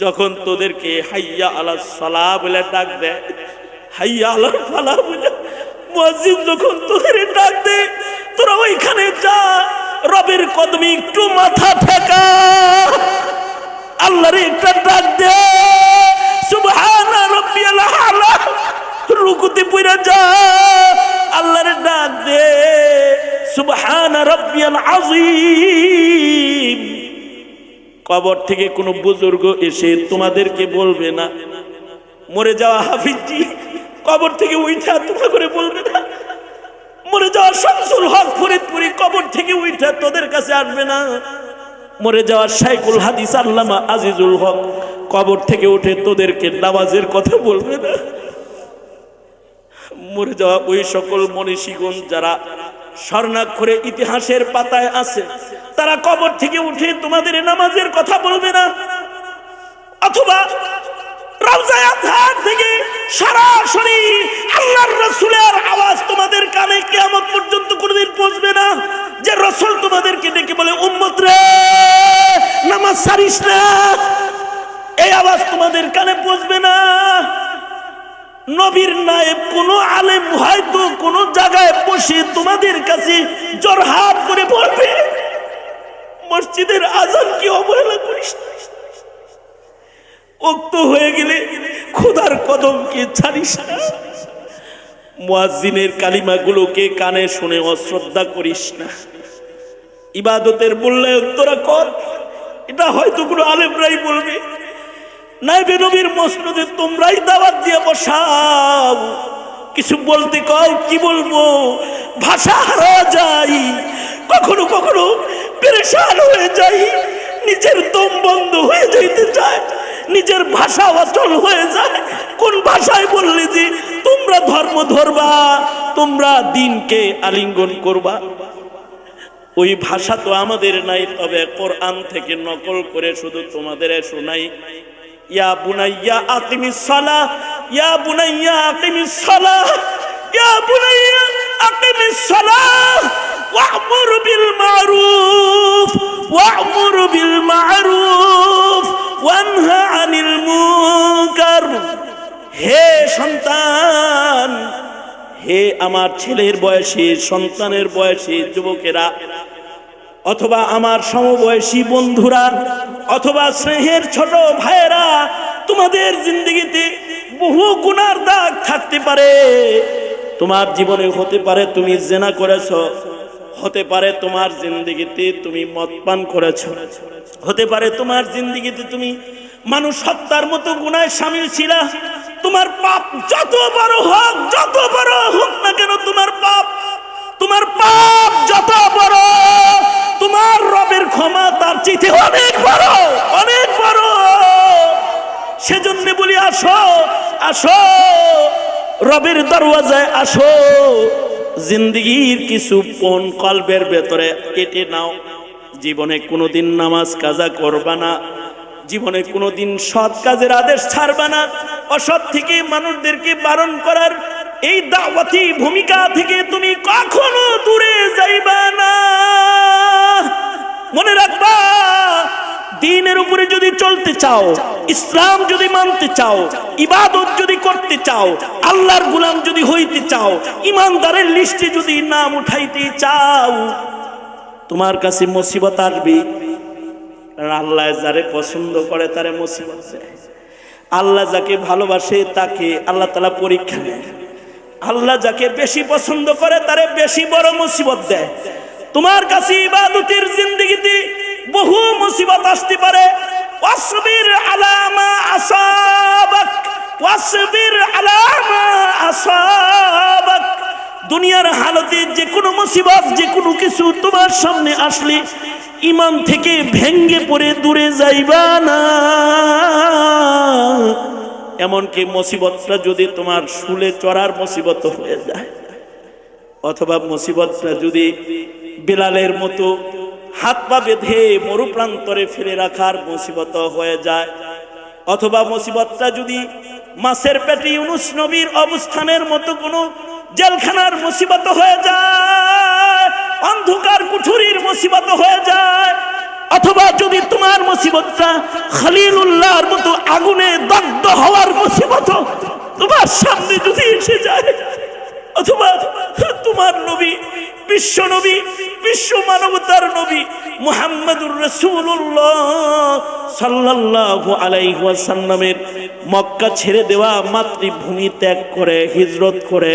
যখন তোদেরকে হাইয়া আলাস সালাহ বলে ডাক দেয়, হাইয়া আলাল ফালাহ বলে মুয়াজ্জিন যখন তোদের ডাক দেয়, তোরা ওইখানে যা, রবের কদমে একটু মাথা ঠেকা, আল্লাহর একটা ডাক দে, সুবহানা রাব্বিয়াল আলা, রুকুতে পড়ে যা, আল্লাহর ডাক দে, সুবহানা রাব্বিয়াল আযীম। কবর থেকে কোনো বুজুর্গ এসে তোমাদেরকে বলবে না, মরে যাওয়া হাফিজজি কবর থেকে উঠা তোমা করে বলবে না, মরে যাওয়া শামসুল হক ফরিদপুরি কবর থেকে উঠা তোদের কাছে আসবে না, মরে যাওয়া শাইখুল হাদিস আল্লামা আজিজুল হক কবর থেকে উঠে তোদেরকে নামাজের কথা বলবে না, মরে যাওয়া ওই সকল মনীষীগণ যারা স্বর্ণাক্ষরে ইতিহাসের পাতায় আছে, তারা কবর থেকে উঠে তোমাদের নামাজের কথা বলবে না। অথবা রওজায়ে আতহার থেকে সরাসরি আল্লাহর রাসূলের আওয়াজ তোমাদের কানে কিয়ামত পর্যন্ত কোনোদিন পৌঁছবে না, যে রাসূল তোমাদেরকে ডেকে বলে উম্মত রে নামাজ ছাড়িস না, এই আওয়াজ তোমাদের কানে পৌঁছবে না। নবীর নায়েব কোন আলেম হয়তো কোন জায়গায় বসে তোমাদের কাছে জোরহাট করে বলবে, মসজিদের আজান কি অবহেলা করিস না, ওক্ত হয়ে গেলে খোদার কদমকে ছাড়িস না, মুয়াজ্জিনের কালিমাগুলোকে কানে শুনে অশ্রদ্ধা করিস না, ইবাদতের মূল্যায়ন তোরা কর। এটা হয়তো কোনো আলেমরাই বলবে, নাইবে নবীর মসনদে তোমরাই দাওয়াত দিয়ে বসাও, কিছু বলতে কও, কি বলবো, ভাষা হারা যাই, কখনো কখনো পেরেশান হয়ে যাই, নিজের দম বন্ধ হয়ে যাইতে চায়, নিজের ভাষা অচল হয়ে যায়। কোন ভাষায় বললে যে তোমরা ধর্ম ধরবা, তোমরা দিনকে আলিঙ্গন করবা, ওই ভাষা তো আমাদের নাই। তবে কোরআন থেকে নকল করে শুধু তোমাদের শোনাই। ইয়া বুনাইয়া আকিমিস সালাহ, ইয়া বুনাইয়া আকিমিস সালাহ, ইয়া বুনাইয়া আকিমিস সালাহ ওয়া'মুর বিল মারুফ ওয়া'মুর বিল মারুফ ওয়ানহা আনিল মুনকার। হে সন্তান, হে আমার ছেলের বয়সী, সন্তানের বয়সী যুবকেরা, অথবা আমার সমবয়সী বন্ধুরা, অথবা স্নেহের ছোট ভাইয়েরা, তোমাদের জিন্দগিতে বহু গুনার দাগ থাকতে পারে। তোমার জীবনে হতে পারে তুমি জেনা করেছো, হতে পারে তোমার জিন্দগিতে তুমি মদ পান করেছো, হতে পারে তোমার জিন্দগিতে তুমি মানুষ হত্যার মতো গুনায় শামিল ছিলা। তোমার পাপ যত বড় হোক, যত বড় হোক না কেন, তোমার পাপ যত বড়, তোমার রবের ক্ষমা তার চাইতে অনেক বড়, অনেক বড়। সেজন্য বলি আসো, আসো রবের দরওয়াজায় আসো। জিন্দগির কিছু পণ কলবের ভেতরে কেটে নাও। জীবনে কোনোদিন নামাজ কাজা করবা না, জীবনে কোনোদিন সৎ কাজের আদেশ ছাড়বা না, অসৎ থেকে মানুষদেরকে বারণ করার এই দাওয়াতি ভূমিকা থেকে তুমি কখনো দূরে যাইবা না। মনে রাখবা, দ্বীনের উপরে যদি চলতে চাও, ইসলাম যদি মানতে চাও, ইবাদত যদি করতে চাও, আল্লাহর গোলাম যদি হইতে চাও, ইমানদারের লিস্টে যদি নাম উঠাইতে চাও, তোমার কাছে মুসিবত আসবে। আল্লাহ যারে পছন্দ করে তারে মুসিবত দেয়, আল্লাহ যাকে ভালোবাসে তাকে আল্লাহ তাআলা পরীক্ষা নেয়, আল্লাহ যাকে বেশি পছন্দ করে তারে বেশি বড় মুসিবত দেয়। তোমার কাছে ইবাদতের জিন্দেগিতে বহু মুসিবত আসতে পারে। ওয়াসবির আলা মা আসাবাক, ওয়াসবির আলা মা আসাবাক। দুনিয়ার হালতে যে কোনো মুসিবত, যে কোনো কিছু তোমার সামনে আসলে ইমান থেকে ভেঙ্গে পড়ে দূরে যাইবা না। এমনকি মুসিবতটা যদি তোমার শুলে চড়ার মুসিবত হয়ে যায়, অথবা মুসিবতটা যদি বিলালের মতো হাত পা বেঁধে মরুপ্রান্তরে ফেলে রাখার মুসিবত হয়ে যায়, অথবা মুসিবতটা যদি মাছের পেটে ইউনুস নবীর অবস্থানের মতো কোনো জেলখানার মুসিবত হয়ে যায়, অন্ধকার কুঠুরির মুসিবত হয়ে যায়, অথবা যদি তোমার মুসিবতটা খলিলুল্লাহর মতো আগুনে দগ্ধ হওয়ার মুসিবত তোমার সামনে যদি এসে যায়, অথবা তোমার নবী, বিশ্ব নবী, বিশ্ব মানবতার নবী মুহাম্মদুর রাসূলুল্লাহ সাল্লাল্লাহু আলাইহি ওয়াসাল্লামের মক্কা ছেড়ে দেওয়া মাতৃভূমি ত্যাগ করে হিজরত করে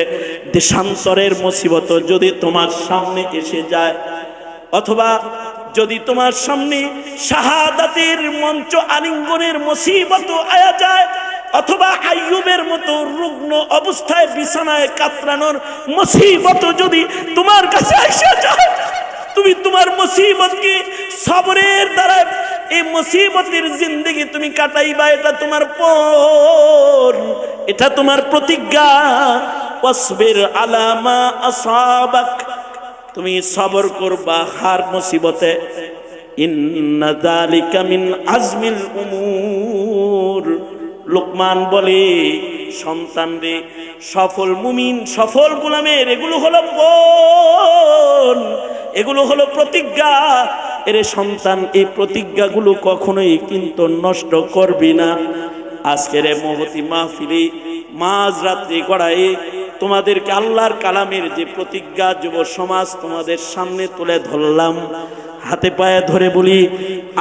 দেশান্তরের মুসিবত যদি তোমার সামনে এসে যায়, অথবা যদি তোমার সামনে শাহাদাতের মঞ্চ আলিঙ্গনের মুসিবত আয়া যায়, অথবা আইয়ুবের মতো রুগ্ন অবস্থায় বিছানায় কাতরানোর মুসিবত যদি তোমার কাছে এসে যায়, তুমি তোমার মুসিবতকে সবরের দ্বারা এই মুসিবতের জিন্দেগি তুমি কাটাইবা। এটা তোমার পণ, এটা তোমার প্রতিজ্ঞা। ওয়াসবির আলা মা আসাবাক, তুমি সবর করবা হার মুসিবতে। ইন্না যালিকা মিন আজমিল উমুর। লোকমান বলে সন্তান রে, সফল মুমিন, সফল গোলামের এগুলো হলো পণ, এগুলো হলো প্রতিজ্ঞা। এরে সন্তান, এই প্রতিজ্ঞাগুলো কখনোই কিন্তু নষ্ট করবি না। আজকের মহতি মাহফিলে মাঝ রাত্রি গড়ায় তোমাদেরকে আল্লাহর কালামের যে প্রতিজ্ঞা যুব সমাজ তোমাদের সামনে তুলে ধরলাম, হাতে পায়ে ধরে বলি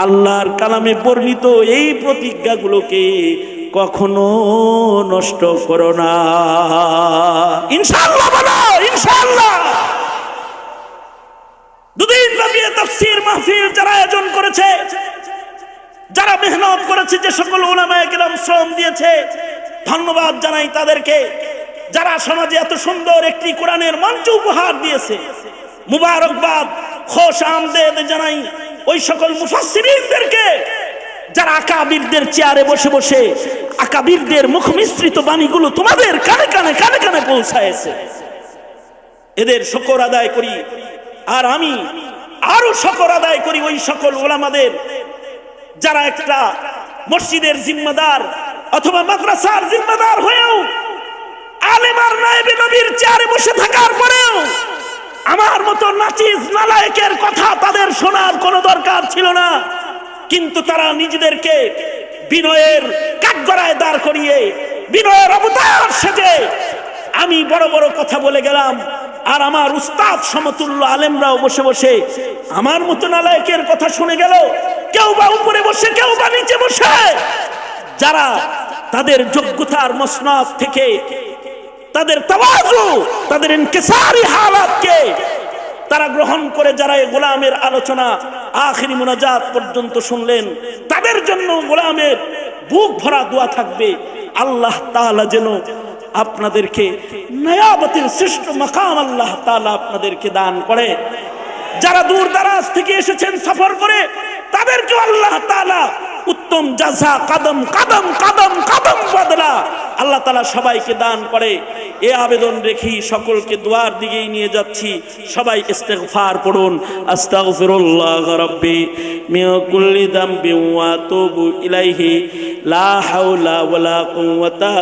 আল্লাহর কালামে বর্ণিত এই প্রতিজ্ঞাগুলোকে কখনো নষ্ট করো না। ইনশাআল্লাহ বলো, ইনশাআল্লাহ। দুদিন ব্যাপী তাফসীর মাহফিল যারা আয়োজন করেছে, যারা মেহনত করেছে, যে সকল উলামায়ে কেরাম শ্রম দিয়েছে, ধন্যবাদ জানাই তাদেরকে। যারা সমাজে এত সুন্দর একটি কোরআনের মঞ্চ উপহার দিয়েছে, মুবারকবাদ খোশ আমদেদ জানাই ওই সকল মুফাসসিরিনদেরকে যারা আকাবিরদের চেয়ারে বসে বসে আকাবিরদের মুখ মিশ্রিত বাণীগুলো তোমাদের কানে কানে কানে কানে পৌঁছায়েছে। এদের শুকর আদায় করি। আর আমি আরো শুকর আদায় করি ওই সকল উলামাদের যারা একটা মসজিদের জিম্মাদার অথবা মাদ্রাসার জিম্মাদার হয়েও আলেম আর নায়েবে নবীর চেয়ারে বসে থাকার পরেও আমার মতো নাচিজ নালায়েকের কথা তাদের শোনার কোনো দরকার ছিল না, কিন্তু তারা নিজেদেরকে বিনয়ের কাঠগড়ায় দাঁড় করিয়ে বিনয়ের অবতার সেজে আমি বড় বড় কথা বলে গেলাম। আর আমার উস্তাদ সমতুল্য আলেমরাও বসে বসে আমার মতো নালায়েকের কথা শুনে গেল, কেউ বা উপরে বসে কেউ বা নিচে বসে, যারা তাদের যোগ্যতার মসনদ থেকে তাদের তাওয়াজু তাদের ইনকিসারি হালাতকে তারা গ্রহণ করে যারা এই গোলামের আলোচনা আখিরি মুনাজাত পর্যন্ত শুনলেন, তাদের জন্য গোলামের বুক ভরা দোয়া থাকবে আল্লাহ তাআলা যেন আপনাদেরকে নায়াবতের শ্রেষ্ঠ মাকাম আল্লাহ তাআলা আপনাদেরকে দান করে। যারা দূর দারাজ থেকে এসেছেন সফর করে তাদেরকে আল্লাহ তাআলা উত্তম জাযা কদম কদম কদম কদম বদলা আল্লাহ তাআলা সবাইকে দান করে। এই আবেদন রেখি সকলকে দোয়ার দিকেই নিয়ে যাচ্ছি। সবাই ইস্তিগফার পড়ুন। আস্তাগফিরুল্লাহ রাব্বি মিন কুল্লি যামবি ওয়া আতুবু ইলাইহি লা হাওলা ওয়ালা কুওয়াতা